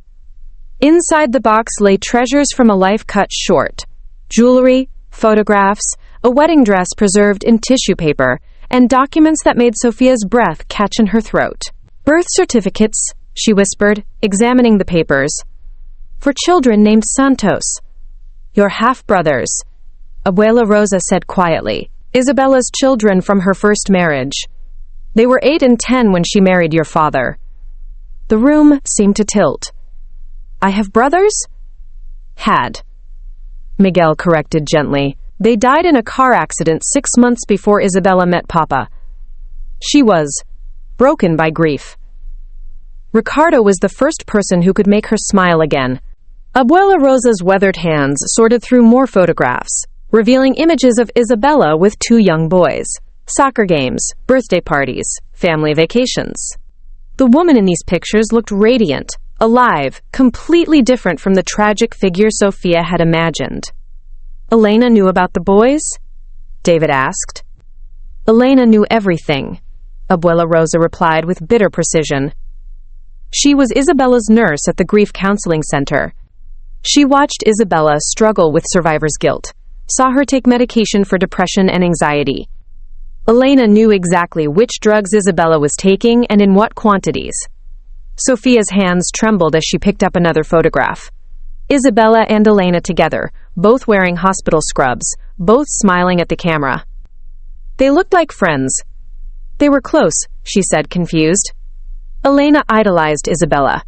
Inside the box lay treasures from a life cut short. Jewelry, photographs, a wedding dress preserved in tissue paper, and documents that made Sophia's breath catch in her throat. Birth certificates, she whispered, examining the papers. For children named Santos. Your half-brothers, Abuela Rosa said quietly. Isabella's children from her first marriage. They were 8 and 10 when she married your father. The room seemed to tilt. I have brothers? Had. Miguel corrected gently. They died in a car accident 6 months before Isabella met Papa. She was broken by grief. Ricardo was the first person who could make her smile again. Abuela Rosa's weathered hands sorted through more photographs, revealing images of Isabella with 2 young boys, soccer games, birthday parties, family vacations. The woman in these pictures looked radiant, alive, completely different from the tragic figure Sophia had imagined. Elena knew about the boys? David asked. Elena knew everything, Abuela Rosa replied with bitter precision. She was Isabella's nurse at the grief counseling center. She watched Isabella struggle with survivor's guilt, saw her take medication for depression and anxiety. Elena knew exactly which drugs Isabella was taking and in what quantities. Sophia's hands trembled as she picked up another photograph. Isabella and Elena together, both wearing hospital scrubs, both smiling at the camera. They looked like friends. They were close, she said, confused. Elena idolized Isabella.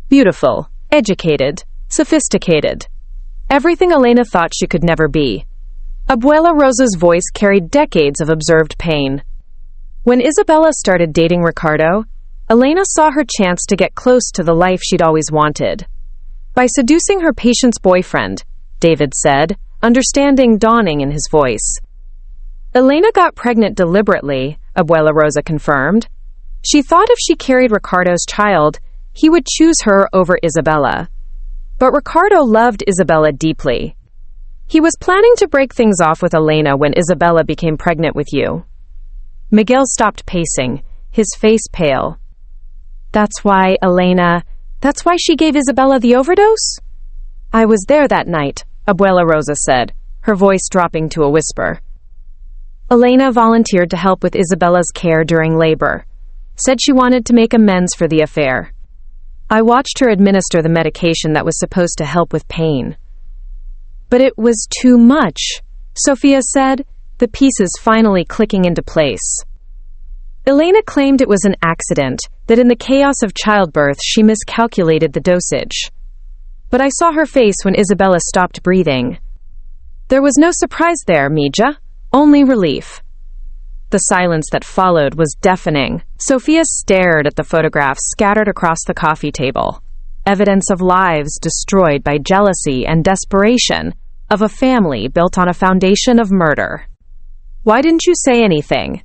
Beautiful, educated, sophisticated. Everything Elena thought she could never be. Abuela Rosa's voice carried decades of observed pain. When Isabella started dating Ricardo, Elena saw her chance to get close to the life she'd always wanted. By seducing her patient's boyfriend, David said, understanding dawning in his voice. Elena got pregnant deliberately, Abuela Rosa confirmed. She thought if she carried Ricardo's child, he would choose her over Isabella. But Ricardo loved Isabella deeply. He was planning to break things off with Elena when Isabella became pregnant with you. Miguel stopped pacing, his face pale. That's why she gave Isabella the overdose? I was there that night, Abuela Rosa said, her voice dropping to a whisper. Elena volunteered to help with Isabella's care during labor. Said she wanted to make amends for the affair. I watched her administer the medication that was supposed to help with pain. But it was too much, Sophia said, the pieces finally clicking into place. Elena claimed it was an accident, that in the chaos of childbirth she miscalculated the dosage. But I saw her face when Isabella stopped breathing. There was no surprise there, Mija, only relief. The silence that followed was deafening. Sophia stared at the photographs scattered across the coffee table. evidence of lives destroyed by jealousy and desperation, of a family built on a foundation of murder. "Why didn't you say anything?"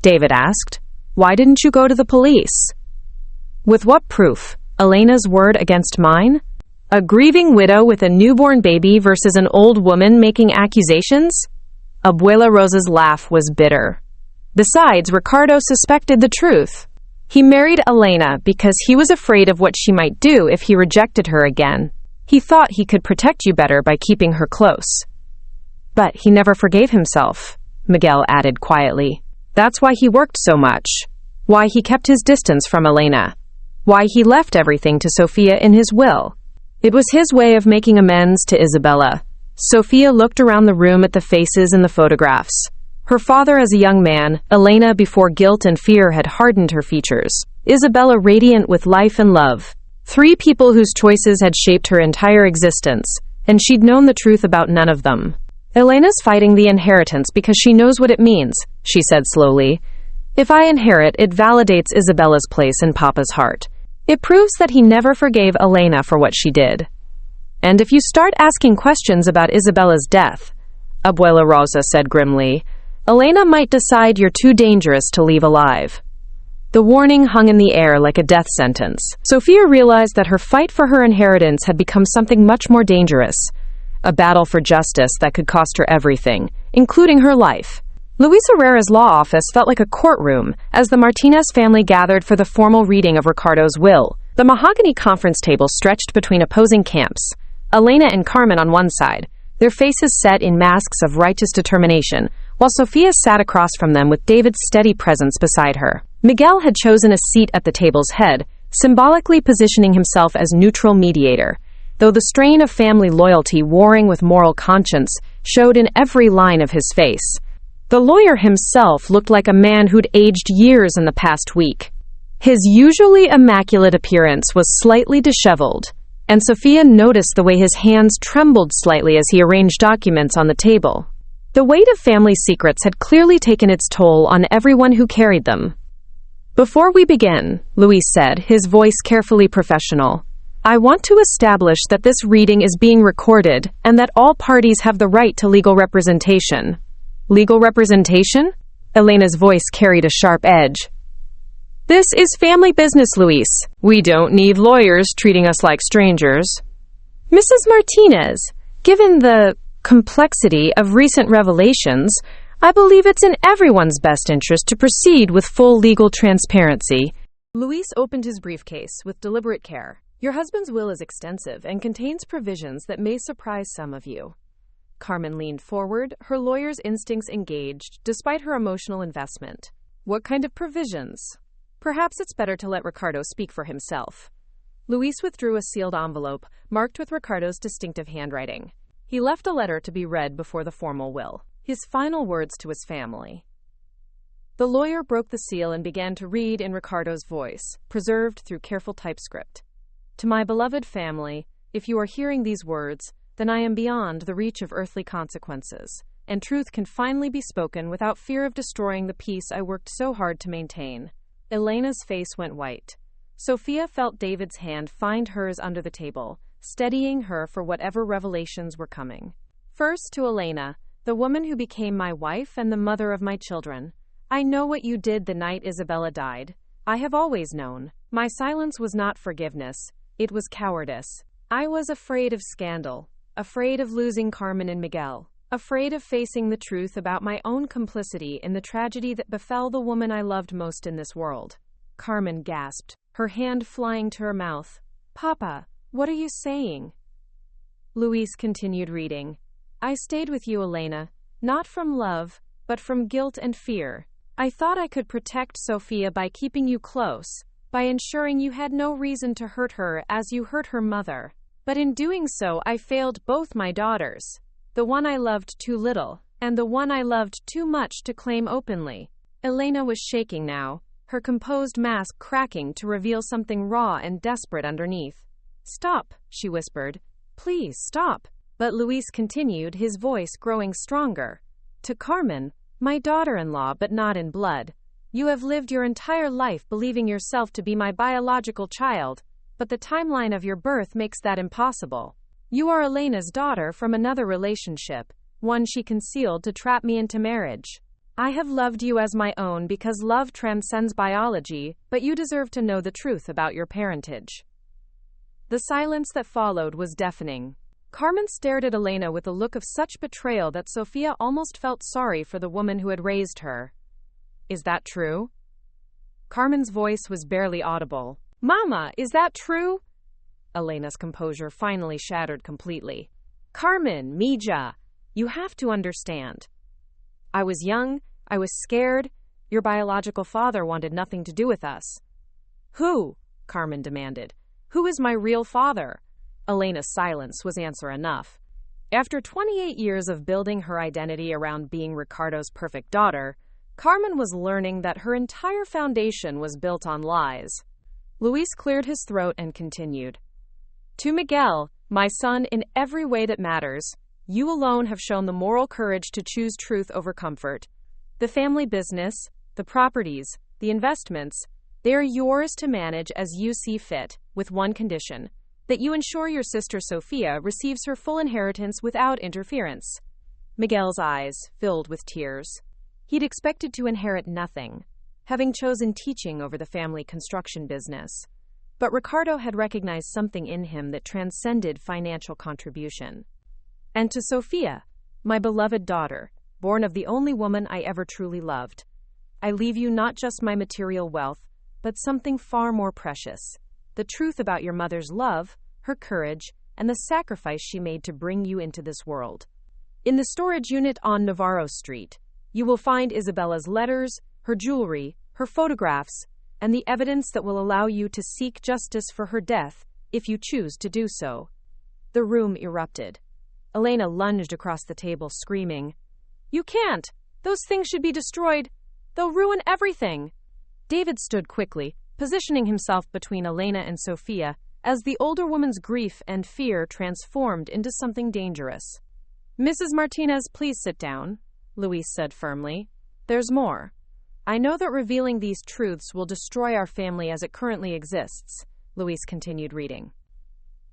David asked. "Why didn't you go to the police?" "With what proof? Elena's word against mine? A grieving widow with a newborn baby versus an old woman making accusations?" Abuela Rosa's laugh was bitter. Besides, Ricardo suspected the truth. He married Elena because he was afraid of what she might do if he rejected her again. He thought he could protect you better by keeping her close. "But he never forgave himself," Miguel added quietly. "That's why he worked so much. Why he kept his distance from Elena. Why he left everything to Sofia in his will. It was his way of making amends to Isabella." Sofia looked around the room at the faces in the photographs. Her father as a young man, Elena before guilt and fear had hardened her features, Isabella radiant with life and love. Three people whose choices had shaped her entire existence, and she'd known the truth about none of them. "Elena's fighting the inheritance because she knows what it means," she said slowly. "If I inherit, it validates Isabella's place in Papa's heart. It proves that he never forgave Elena for what she did. And if you start asking questions about Isabella's death," Abuela Rosa said grimly, "Elena might decide you're too dangerous to leave alive." The warning hung in the air like a death sentence. Sofia realized that her fight for her inheritance had become something much more dangerous, a battle for justice that could cost her everything, including her life. Luis Herrera's law office felt like a courtroom as the Martinez family gathered for the formal reading of Ricardo's will. The mahogany conference table stretched between opposing camps, Elena and Carmen on one side, their faces set in masks of righteous determination, while Sofia sat across from them with David's steady presence beside her. Miguel had chosen a seat at the table's head, symbolically positioning himself as neutral mediator, though the strain of family loyalty warring with moral conscience showed in every line of his face. The lawyer himself looked like a man who'd aged years in the past week. His usually immaculate appearance was slightly disheveled, and Sofia noticed the way his hands trembled slightly as he arranged documents on the table. The weight of family secrets had clearly taken its toll on everyone who carried them. "Before we begin," Luis said, his voice carefully professional, "I want to establish that this reading is being recorded and that all parties have the right to legal representation." "Legal representation?" Elena's voice carried a sharp edge. "This is family business, Luis. We don't need lawyers treating us like strangers." "Mrs. Martinez, given the complexity of recent revelations, I believe it's in everyone's best interest to proceed with full legal transparency." Luis opened his briefcase with deliberate care. "Your husband's will is extensive and contains provisions that may surprise some of you." Carmen leaned forward, her lawyer's instincts engaged, despite her emotional investment. "What kind of provisions?" "Perhaps it's better to let Ricardo speak for himself." Luis withdrew a sealed envelope, marked with Ricardo's distinctive handwriting. He left a letter to be read before the formal will, his final words to his family. The lawyer broke the seal and began to read in Ricardo's voice, preserved through careful typescript. "To my beloved family, if you are hearing these words, then I am beyond the reach of earthly consequences, and truth can finally be spoken without fear of destroying the peace I worked so hard to maintain." Elena's face went white. Sofia felt David's hand find hers under the table, steadying her for whatever revelations were coming. "First to Elena, the woman who became my wife and the mother of my children. I know what you did the night Isabella died. I have always known. My silence was not forgiveness. It was cowardice. I was afraid of scandal, afraid of losing Carmen and Miguel, afraid of facing the truth about my own complicity in the tragedy that befell the woman I loved most in this world." Carmen gasped, her hand flying to her mouth. "Papa, what are you saying?" Luis continued reading. "I stayed with you, Elena, not from love, but from guilt and fear. I thought I could protect Sofia by keeping you close, by ensuring you had no reason to hurt her as you hurt her mother. But in doing so, I failed both my daughters, the one I loved too little, and the one I loved too much to claim openly." Elena was shaking now, her composed mask cracking to reveal something raw and desperate underneath. "Stop," she whispered. "Please, stop." But Luis continued, his voice growing stronger. "To Carmen, my daughter-in-law but not in blood, you have lived your entire life believing yourself to be my biological child, but the timeline of your birth makes that impossible. You are Elena's daughter from another relationship, one she concealed to trap me into marriage. I have loved you as my own because love transcends biology, but you deserve to know the truth about your parentage." The silence that followed was deafening. Carmen stared at Elena with a look of such betrayal that Sophia almost felt sorry for the woman who had raised her. "Is that true?" Carmen's voice was barely audible. "Mama, is that true?" Elena's composure finally shattered completely. "Carmen, Mija, you have to understand. I was young, I was scared. Your biological father wanted nothing to do with us." "Who?" Carmen demanded. "Who is my real father?" Elena's silence was answer enough. After 28 years of building her identity around being Ricardo's perfect daughter, Carmen was learning that her entire foundation was built on lies. Luis cleared his throat and continued. "To Miguel, my son, in every way that matters, you alone have shown the moral courage to choose truth over comfort. The family business, the properties, the investments, they are yours to manage as you see fit, with one condition: that you ensure your sister Sophia receives her full inheritance without interference." Miguel's eyes filled with tears. He'd expected to inherit nothing, having chosen teaching over the family construction business. But Ricardo had recognized something in him that transcended financial contribution. "And to Sophia, my beloved daughter, born of the only woman I ever truly loved, I leave you not just my material wealth, but something far more precious: the truth about your mother's love, her courage, and the sacrifice she made to bring you into this world. In the storage unit on Navarro Street, you will find Isabella's letters, her jewelry, her photographs, and the evidence that will allow you to seek justice for her death, if you choose to do so." The room erupted. Elena lunged across the table, screaming, "You can't! Those things should be destroyed! They'll ruin everything!" David stood quickly, positioning himself between Elena and Sophia, as the older woman's grief and fear transformed into something dangerous. "Mrs. Martinez, please sit down," Luis said firmly. "There's more. I know that revealing these truths will destroy our family as it currently exists," Luis continued reading.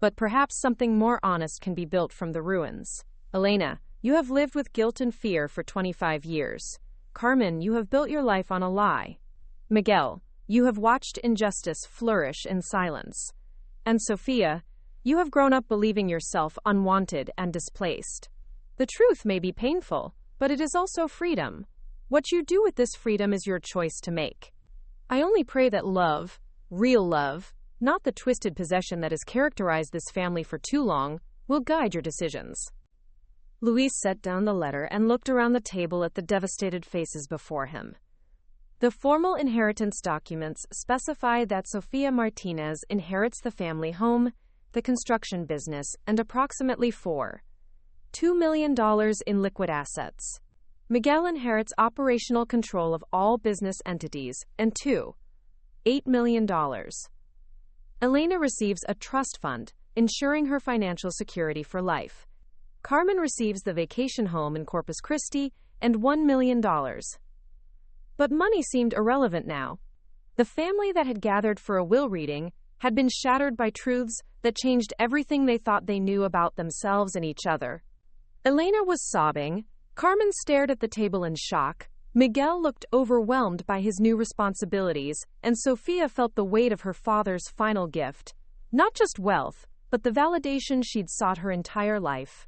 "But perhaps something more honest can be built from the ruins. Elena, you have lived with guilt and fear for 25 years. Carmen, you have built your life on a lie. Miguel, you have watched injustice flourish in silence. And Sophia, you have grown up believing yourself unwanted and displaced. The truth may be painful, but it is also freedom. What you do with this freedom is your choice to make. I only pray that love, real love, not the twisted possession that has characterized this family for too long, will guide your decisions." Luis set down the letter and looked around the table at the devastated faces before him. The formal inheritance documents specify that Sophia Martinez inherits the family home, the construction business, and approximately $2 million in liquid assets. Miguel inherits operational control of all business entities and $8 million. Elena receives a trust fund, ensuring her financial security for life. Carmen receives the vacation home in Corpus Christi and $1 million. But money seemed irrelevant now. The family that had gathered for a will reading had been shattered by truths that changed everything they thought they knew about themselves and each other. Elena was sobbing. Carmen stared at the table in shock. Miguel looked overwhelmed by his new responsibilities, and Sophia felt the weight of her father's final gift. Not just wealth, but the validation she'd sought her entire life.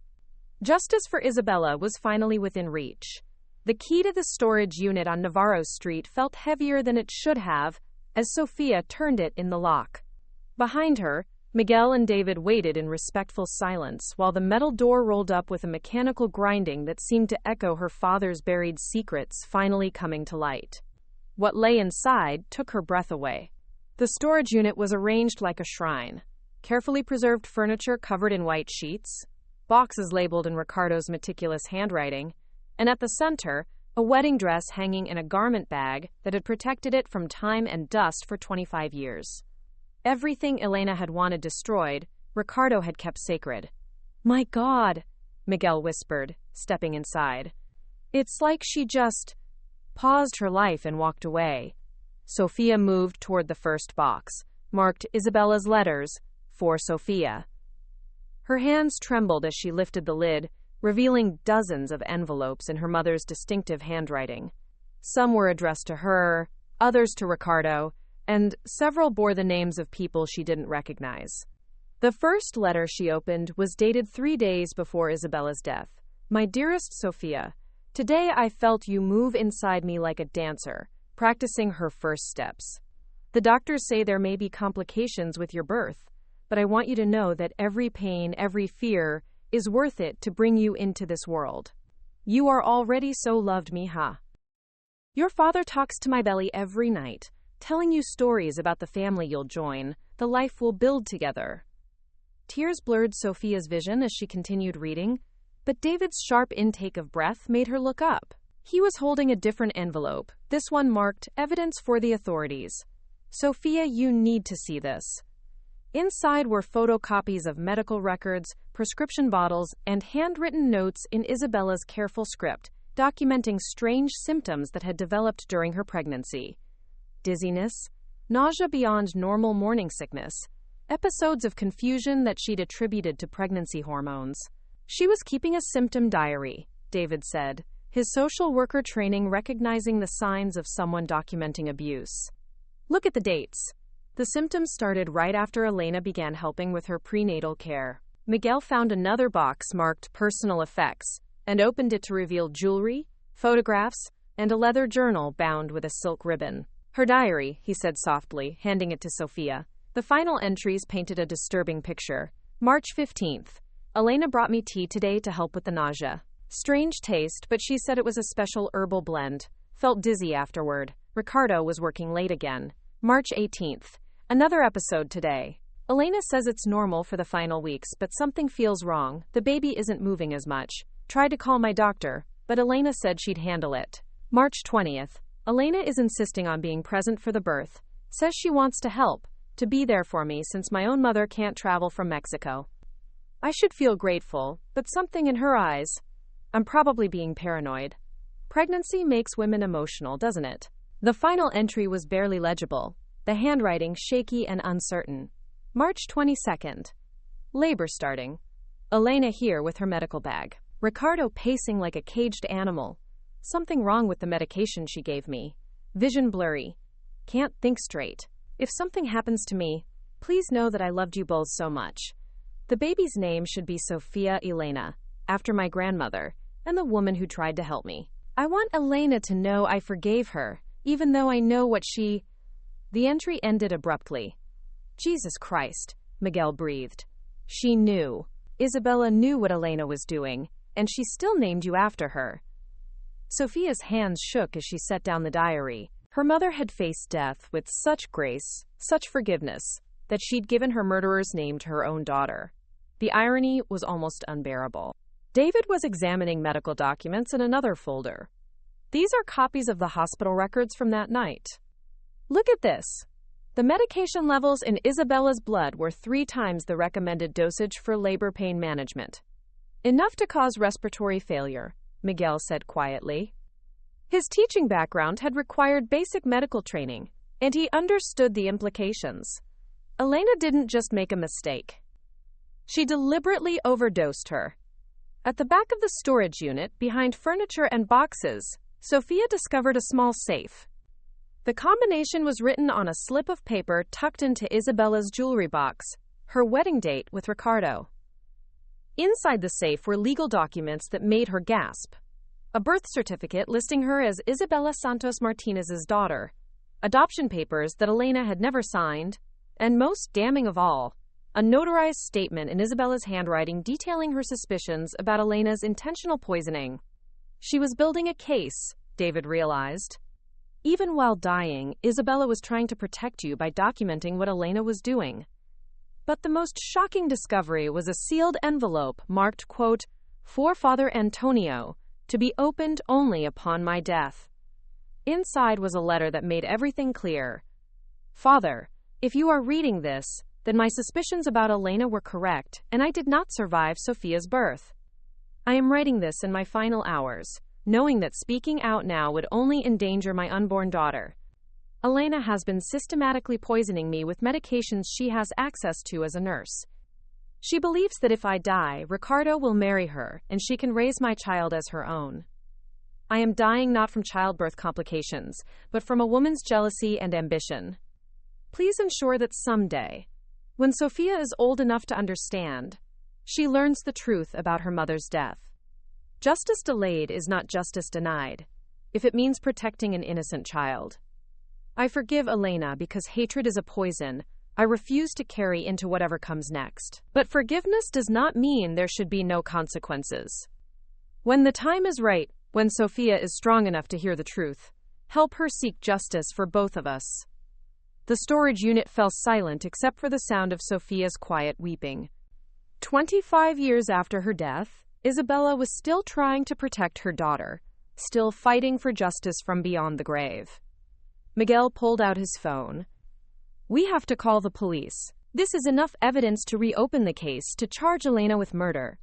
Justice for Isabella was finally within reach. The key to the storage unit on Navarro Street felt heavier than it should have, as Sophia turned it in the lock. Behind her, Miguel and David waited in respectful silence while the metal door rolled up with a mechanical grinding that seemed to echo her father's buried secrets finally coming to light. What lay inside took her breath away. The storage unit was arranged like a shrine. Carefully preserved furniture covered in white sheets, boxes labeled in Ricardo's meticulous handwriting, and at the center, a wedding dress hanging in a garment bag that had protected it from time and dust for 25 years. Everything Elena had wanted destroyed, Ricardo had kept sacred. "My God," Miguel whispered, stepping inside. "It's like she just paused her life and walked away." Sophia moved toward the first box. marked Isabella's letters, for Sophia. Her hands trembled as she lifted the lid, revealing dozens of envelopes in her mother's distinctive handwriting. Some were addressed to her, others to Ricardo, and several bore the names of people she didn't recognize. The first letter she opened was dated 3 days before Isabella's death. My dearest Sophia, today I felt you move inside me like a dancer, practicing her first steps. The doctors say there may be complications with your birth, but I want you to know that every pain, every fear, is worth it to bring you into this world. You are already so loved, mija. Your father talks to my belly every night, telling you stories about the family you'll join, the life we'll build together. Tears blurred Sophia's vision as she continued reading, but David's sharp intake of breath made her look up. He was holding a different envelope, this one marked Evidence for the Authorities. Sophia, you need to see this. Inside were photocopies of medical records, prescription bottles, and handwritten notes in Isabella's careful script, documenting strange symptoms that had developed during her pregnancy. Dizziness, nausea beyond normal morning sickness, episodes of confusion that she'd attributed to pregnancy hormones. She was keeping a symptom diary, David said, his social worker training recognizing the signs of someone documenting abuse. Look at the dates. The symptoms started right after Elena began helping with her prenatal care. Miguel found another box marked Personal Effects and opened it to reveal jewelry, photographs, and a leather journal bound with a silk ribbon. Her diary, he said softly, handing it to Sophia. The final entries painted a disturbing picture. March 15th. Elena brought me tea today to help with the nausea. Strange taste, but she said it was a special herbal blend. Felt dizzy afterward. Ricardo was working late again. March 18th. Another episode today. Elena says it's normal for the final weeks, but something feels wrong. The baby isn't moving as much. Tried to call my doctor, but Elena said she'd handle it. March 20th. Elena is insisting on being present for the birth. Says she wants to help, to be there for me since my own mother can't travel from Mexico. I should feel grateful, but something in her eyes. I'm probably being paranoid. Pregnancy makes women emotional, doesn't it? The final entry was barely legible, the handwriting shaky and uncertain. March 22nd. Labor starting. Elena here with her medical bag. Ricardo pacing like a caged animal. Something wrong with the medication she gave me. Vision blurry. Can't think straight. If something happens to me, please know that I loved you both so much. The baby's name should be Sophia Elena, after my grandmother, and the woman who tried to help me. I want Elena to know I forgave her, even though I know what she... The entry ended abruptly. Jesus Christ, Miguel breathed. She knew. Isabella knew what Elena was doing, and she still named you after her. Sophia's hands shook as she set down the diary. Her mother had faced death with such grace, such forgiveness, that she'd given her murderer's name to her own daughter. The irony was almost unbearable. David was examining medical documents in another folder. These are copies of the hospital records from that night. Look at this. The medication levels in Isabella's blood were 3 times the recommended dosage for labor pain management. Enough to cause respiratory failure, Miguel said quietly. His teaching background had required basic medical training, and he understood the implications. Elena didn't just make a mistake. She deliberately overdosed her. At the back of the storage unit, behind furniture and boxes, Sophia discovered a small safe. The combination was written on a slip of paper tucked into Isabella's jewelry box, her wedding date with Ricardo. Inside the safe were legal documents that made her gasp. A birth certificate listing her as Isabella Santos Martinez's daughter, adoption papers that Elena had never signed, and most damning of all, a notarized statement in Isabella's handwriting detailing her suspicions about Elena's intentional poisoning. She was building a case, David realized. Even while dying, Isabella was trying to protect you by documenting what Elena was doing. But the most shocking discovery was a sealed envelope marked, quote, "For Father Antonio, to be opened only upon my death." Inside was a letter that made everything clear. Father, if you are reading this, then my suspicions about Elena were correct, and I did not survive Sophia's birth. I am writing this in my final hours, knowing that speaking out now would only endanger my unborn daughter. Elena has been systematically poisoning me with medications she has access to as a nurse. She believes that if I die, Ricardo will marry her, and she can raise my child as her own. I am dying not from childbirth complications, but from a woman's jealousy and ambition. Please ensure that someday, when Sophia is old enough to understand, she learns the truth about her mother's death. Justice delayed is not justice denied, if it means protecting an innocent child. I forgive Elena because hatred is a poison I refuse to carry into whatever comes next. But forgiveness does not mean there should be no consequences. When the time is right, when Sophia is strong enough to hear the truth, help her seek justice for both of us. The storage unit fell silent except for the sound of Sophia's quiet weeping. 25 years after her death, Isabella was still trying to protect her daughter, still fighting for justice from beyond the grave. Miguel pulled out his phone. We have to call the police. This is enough evidence to reopen the case to charge Elena with murder.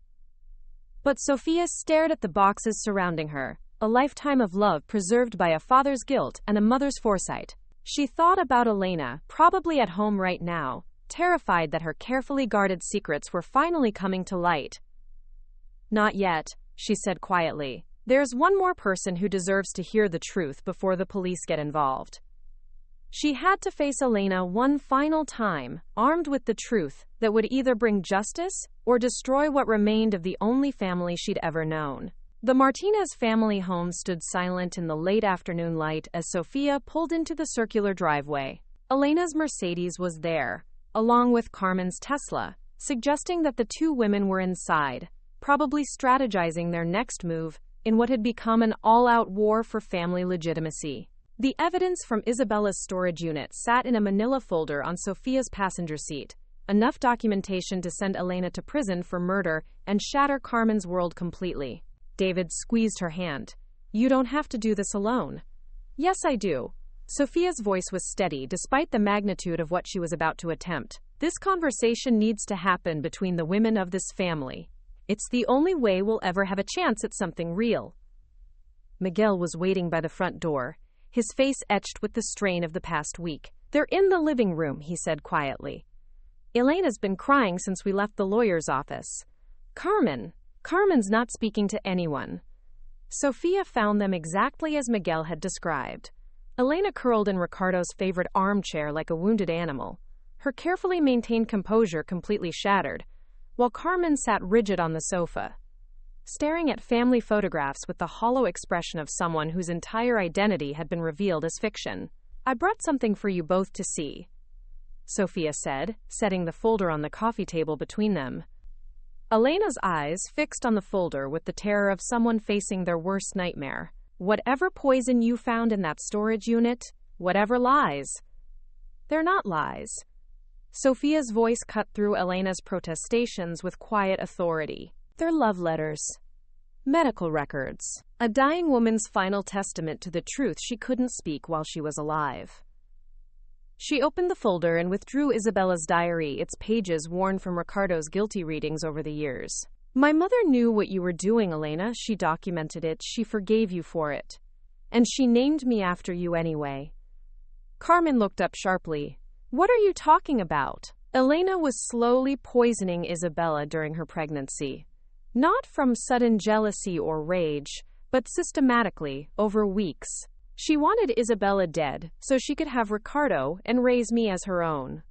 But Sophia stared at the boxes surrounding her, a lifetime of love preserved by a father's guilt and a mother's foresight. She thought about Elena, probably at home right now, terrified that her carefully guarded secrets were finally coming to light. Not yet, she said quietly. There's one more person who deserves to hear the truth before the police get involved. She had to face Elena one final time, armed with the truth that would either bring justice or destroy what remained of the only family she'd ever known. The Martinez family home stood silent in the late afternoon light as Sophia pulled into the circular driveway. Elena's Mercedes was there, along with Carmen's Tesla, suggesting that the two women were inside, probably strategizing their next move in what had become an all-out war for family legitimacy. The evidence from Isabella's storage unit sat in a manila folder on Sophia's passenger seat, enough documentation to send Elena to prison for murder and shatter Carmen's world completely. David squeezed her hand. You don't have to do this alone. Yes, I do. Sophia's voice was steady despite the magnitude of what she was about to attempt. This conversation needs to happen between the women of this family. It's the only way we'll ever have a chance at something real. Miguel was waiting by the front door, his face etched with the strain of the past week. They're in the living room, he said quietly. Elena's been crying since we left the lawyer's office. Carmen's not speaking to anyone. Sophia found them exactly as Miguel had described. Elena curled in Ricardo's favorite armchair like a wounded animal, her carefully maintained composure completely shattered, while Carmen sat rigid on the sofa, staring at family photographs with the hollow expression of someone whose entire identity had been revealed as fiction. I brought something for you both to see, Sophia said, setting the folder on the coffee table between them. Elena's eyes fixed on the folder with the terror of someone facing their worst nightmare. Whatever poison you found in that storage unit, whatever lies. They're not lies. Sophia's voice cut through Elena's protestations with quiet authority. They're love letters. Medical records. A dying woman's final testament to the truth she couldn't speak while she was alive. She opened the folder and withdrew Isabella's diary, its pages worn from Ricardo's guilty readings over the years. My mother knew what you were doing, Elena. She documented it. She forgave you for it. And she named me after you anyway. Carmen looked up sharply. What are you talking about? Elena was slowly poisoning Isabella during her pregnancy. Not from sudden jealousy or rage, but systematically, over weeks. She wanted Isabella dead so she could have Ricardo and raise me as her own.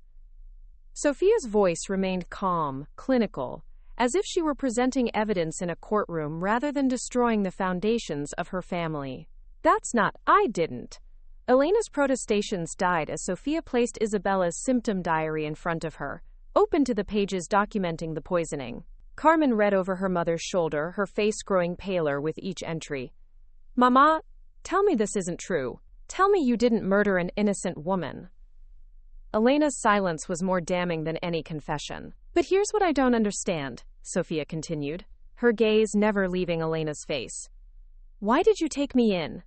Sophia's voice remained calm, clinical, as if she were presenting evidence in a courtroom rather than destroying the foundations of her family. That's not, I didn't. Elena's protestations died as Sophia placed Isabella's symptom diary in front of her, open to the pages documenting the poisoning. Carmen read over her mother's shoulder, her face growing paler with each entry. Mama, tell me this isn't true. Tell me you didn't murder an innocent woman. Elena's silence was more damning than any confession. But here's what I don't understand, Sophia continued, her gaze never leaving Elena's face. Why did you take me in?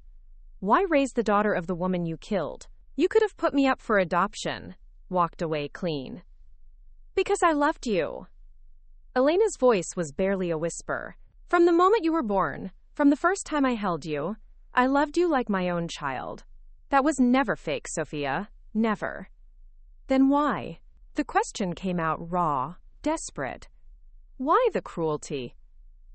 Why raise the daughter of the woman you killed? You could have put me up for adoption, walked away clean. Because I loved you. Elena's voice was barely a whisper. From the moment you were born, from the first time I held you, I loved you like my own child. That was never fake, Sophia. Never. Then why? The question came out raw, desperate. Why the cruelty?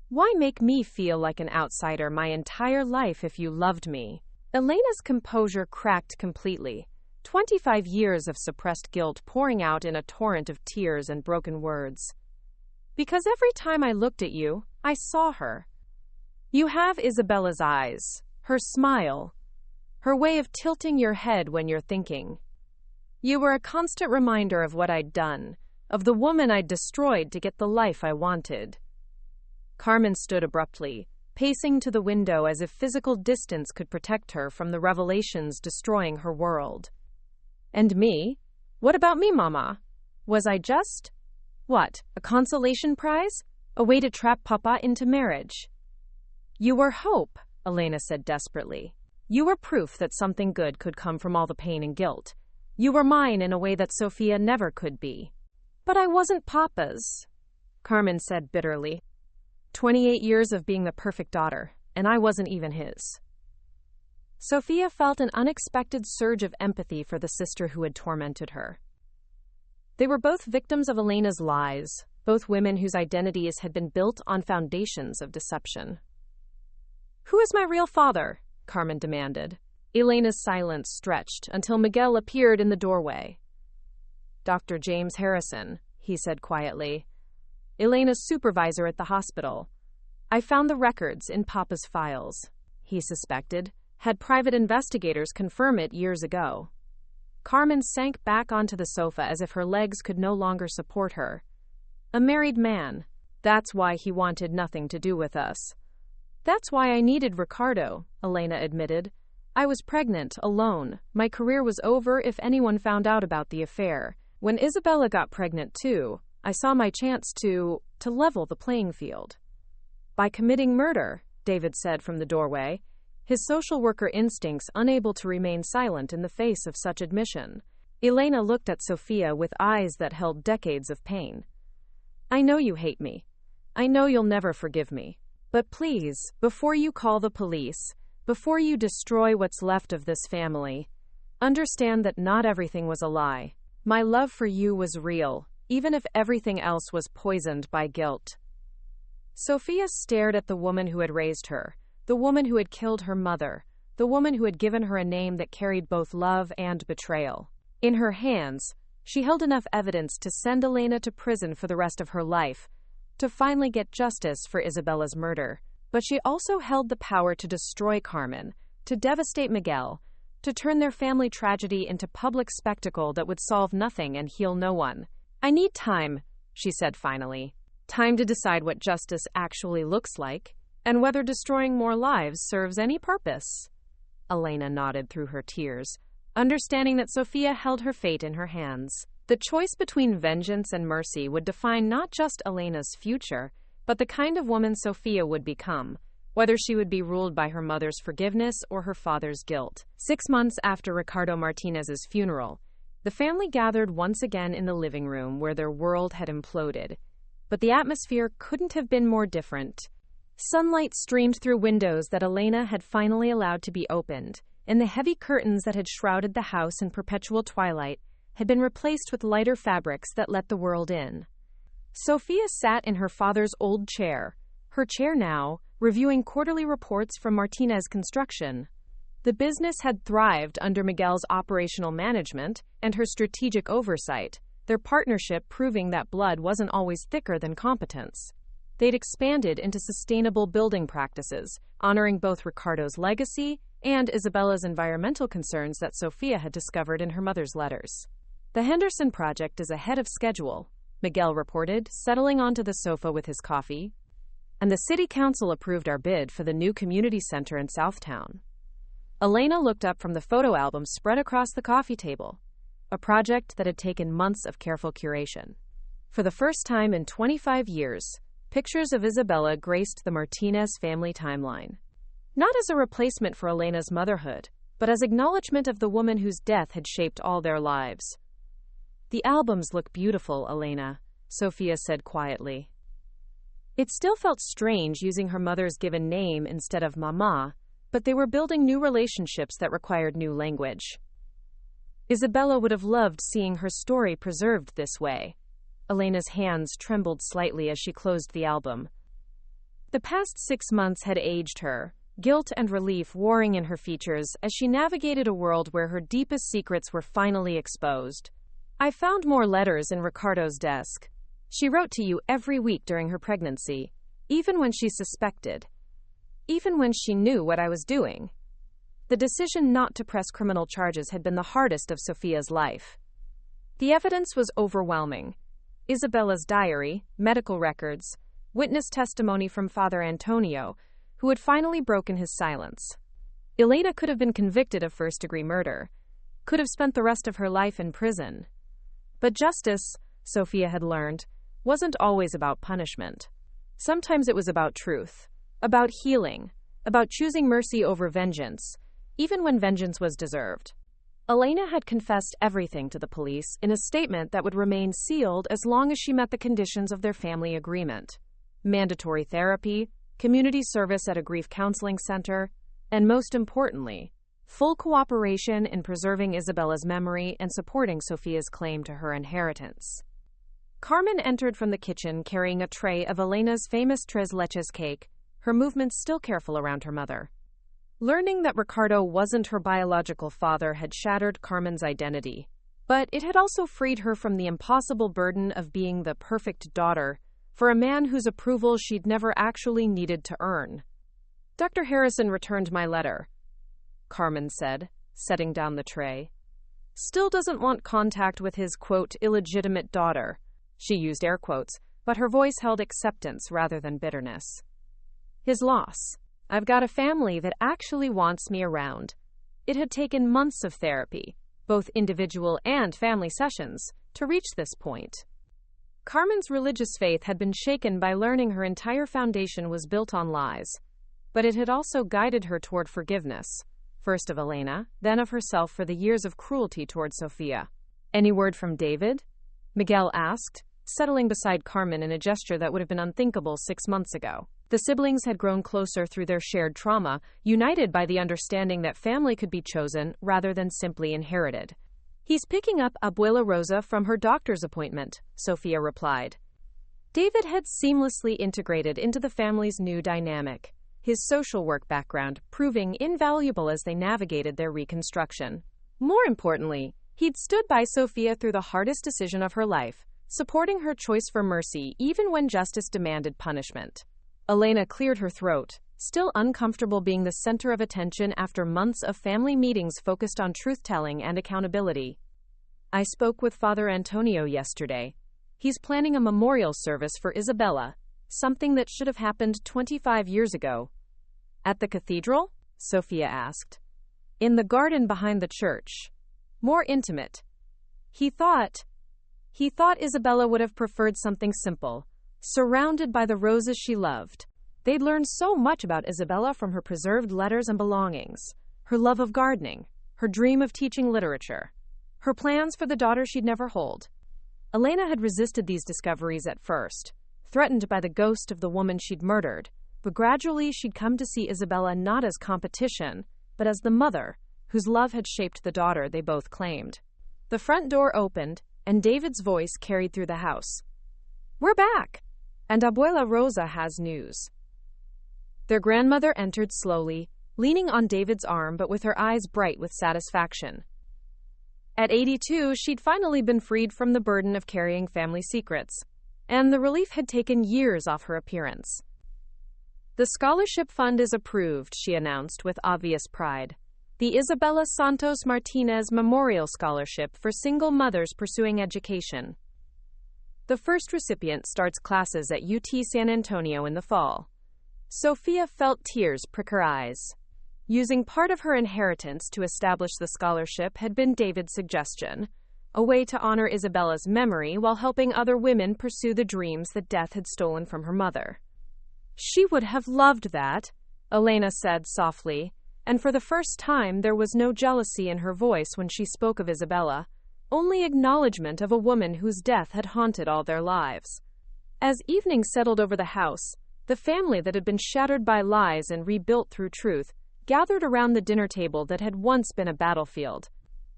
Why make me feel like an outsider my entire life if you loved me? Elena's composure cracked completely. 25 years of suppressed guilt pouring out in a torrent of tears and broken words. Because every time I looked at you, I saw her. You have Isabella's eyes, her smile, her way of tilting your head when you're thinking. You were a constant reminder of what I'd done, of the woman I'd destroyed to get the life I wanted. Carmen stood abruptly, pacing to the window as if physical distance could protect her from the revelations destroying her world. And me? What about me, Mama? Was I just... what, a consolation prize? A way to trap Papa into marriage? You were hope, Elena said desperately. You were proof that something good could come from all the pain and guilt. You were mine in a way that Sophia never could be. But I wasn't Papa's, Carmen said bitterly. 28 years of being the perfect daughter, and I wasn't even his. Sophia felt an unexpected surge of empathy for the sister who had tormented her. They were both victims of Elena's lies, both women whose identities had been built on foundations of deception. Who is my real father? Carmen demanded. Elena's silence stretched until Miguel appeared in the doorway. Dr. James Harrison, he said quietly. Elena's supervisor at the hospital. I found the records in Papa's files. He suspected, had private investigators confirm it years ago. Carmen sank back onto the sofa as if her legs could no longer support her. A married man. That's why he wanted nothing to do with us. That's why I needed Ricardo, Elena admitted. I was pregnant, alone. My career was over if anyone found out about the affair. When Isabella got pregnant too, I saw my chance to level the playing field. By committing murder, David said from the doorway, his social worker instincts unable to remain silent in the face of such admission. Elena looked at Sophia with eyes that held decades of pain. I know you hate me. I know you'll never forgive me. But please, before you call the police, before you destroy what's left of this family, understand that not everything was a lie. My love for you was real, even if everything else was poisoned by guilt. Sophia stared at the woman who had raised her, the woman who had killed her mother, the woman who had given her a name that carried both love and betrayal. In her hands, she held enough evidence to send Elena to prison for the rest of her life, to finally get justice for Isabella's murder. But she also held the power to destroy Carmen, to devastate Miguel, to turn their family tragedy into public spectacle that would solve nothing and heal no one. I need time, she said finally. Time to decide what justice actually looks like, and whether destroying more lives serves any purpose. Elena nodded through her tears, understanding that Sophia held her fate in her hands. The choice between vengeance and mercy would define not just Elena's future, but the kind of woman Sophia would become, whether she would be ruled by her mother's forgiveness or her father's guilt. 6 months after Ricardo Martinez's funeral, the family gathered once again in the living room where their world had imploded. But the atmosphere couldn't have been more different. Sunlight streamed through windows that Elena had finally allowed to be opened, and the heavy curtains that had shrouded the house in perpetual twilight had been replaced with lighter fabrics that let the world in. Sophia sat in her father's old chair, her chair now, reviewing quarterly reports from Martinez Construction. The business had thrived under Miguel's operational management and her strategic oversight, their partnership proving that blood wasn't always thicker than competence. They'd expanded into sustainable building practices, honoring both Ricardo's legacy and Isabella's environmental concerns that Sophia had discovered in her mother's letters. The Henderson project is ahead of schedule, Miguel reported, settling onto the sofa with his coffee. And the city council approved our bid for the new community center in Southtown. Elena looked up from the photo album spread across the coffee table, a project that had taken months of careful curation. For the first time in 25 years, pictures of Isabella graced the Martinez family timeline. Not as a replacement for Elena's motherhood, but as acknowledgement of the woman whose death had shaped all their lives. The albums look beautiful, Elena, Sophia said quietly. It still felt strange using her mother's given name instead of Mama, but they were building new relationships that required new language. Isabella would have loved seeing her story preserved this way. Elena's hands trembled slightly as she closed the album. The past 6 months had aged her, guilt and relief warring in her features as she navigated a world where her deepest secrets were finally exposed. I found more letters in Ricardo's desk. She wrote to you every week during her pregnancy, even when she suspected. Even when she knew what I was doing. The decision not to press criminal charges had been the hardest of Sofia's life. The evidence was overwhelming. Isabella's diary, medical records, witness testimony from Father Antonio, who had finally broken his silence. Elena could have been convicted of first-degree murder, could have spent the rest of her life in prison. But justice, Sofia had learned, wasn't always about punishment. Sometimes it was about truth, about healing, about choosing mercy over vengeance, even when vengeance was deserved. Elena had confessed everything to the police in a statement that would remain sealed as long as she met the conditions of their family agreement. Mandatory therapy, community service at a grief counseling center, and most importantly, full cooperation in preserving Isabella's memory and supporting Sofia's claim to her inheritance. Carmen entered from the kitchen carrying a tray of Elena's famous tres leches cake, her movements still careful around her mother. Learning that Ricardo wasn't her biological father had shattered Carmen's identity, but it had also freed her from the impossible burden of being the perfect daughter for a man whose approval she'd never actually needed to earn. Dr. Harrison returned my letter, Carmen said, setting down the tray. Still doesn't want contact with his, quote, illegitimate daughter. She used air quotes, but her voice held acceptance rather than bitterness. His loss. I've got a family that actually wants me around. It had taken months of therapy, both individual and family sessions, to reach this point. Carmen's religious faith had been shaken by learning her entire foundation was built on lies, but it had also guided her toward forgiveness, first of Elena, then of herself for the years of cruelty toward Sofia. Any word from David? Miguel asked, settling beside Carmen in a gesture that would have been unthinkable 6 months ago. The siblings had grown closer through their shared trauma, united by the understanding that family could be chosen rather than simply inherited. He's picking up Abuela Rosa from her doctor's appointment, Sofia replied. David had seamlessly integrated into the family's new dynamic, his social work background proving invaluable as they navigated their reconstruction. More importantly, he'd stood by Sofia through the hardest decision of her life, supporting her choice for mercy even when justice demanded punishment. Elena cleared her throat, still uncomfortable being the center of attention after months of family meetings focused on truth-telling and accountability. I spoke with Father Antonio yesterday. He's planning a memorial service for Isabella, something that should have happened 25 years ago. At the cathedral? Sofia asked. In the garden behind the church. More intimate. He thought Isabella would have preferred something simple, surrounded by the roses she loved. They'd learned so much about Isabella from her preserved letters and belongings, her love of gardening, her dream of teaching literature, her plans for the daughter she'd never hold. Elena had resisted these discoveries at first, threatened by the ghost of the woman she'd murdered, but gradually she'd come to see Isabella not as competition, but as the mother, whose love had shaped the daughter they both claimed. The front door opened, and David's voice carried through the house. We're back! And Abuela Rosa has news. Their grandmother entered slowly, leaning on David's arm but with her eyes bright with satisfaction. At 82, she'd finally been freed from the burden of carrying family secrets, and the relief had taken years off her appearance. The scholarship fund is approved, she announced with obvious pride. The Isabella Santos Martinez Memorial Scholarship for single mothers pursuing education. The first recipient starts classes at UT San Antonio in the fall. Sofia felt tears prick her eyes. Using part of her inheritance to establish the scholarship had been David's suggestion, a way to honor Isabella's memory while helping other women pursue the dreams that death had stolen from her mother. She would have loved that, Elena said softly, and for the first time there was no jealousy in her voice when she spoke of Isabella, only acknowledgement of a woman whose death had haunted all their lives. As evening settled over the house, the family that had been shattered by lies and rebuilt through truth gathered around the dinner table that had once been a battlefield.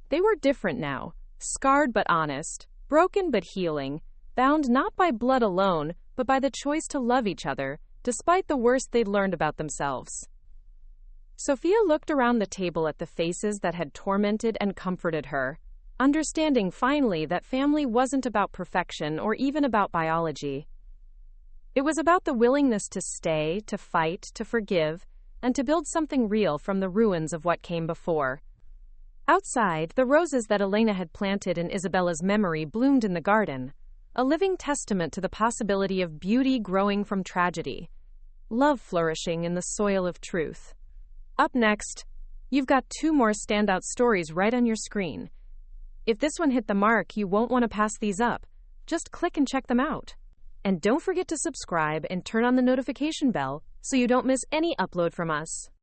They were different now, scarred but honest, broken but healing, bound not by blood alone, but by the choice to love each other, despite the worst they'd learned about themselves. Sophia looked around the table at the faces that had tormented and comforted her, understanding finally that family wasn't about perfection or even about biology. It was about the willingness to stay, to fight, to forgive, and to build something real from the ruins of what came before. Outside, the roses that Elena had planted in Isabella's memory bloomed in the garden, a living testament to the possibility of beauty growing from tragedy, love flourishing in the soil of truth. Up next, you've got 2 more standout stories right on your screen. If this one hit the mark, you won't want to pass these up. Just click and check them out. And don't forget to subscribe and turn on the notification bell so you don't miss any upload from us.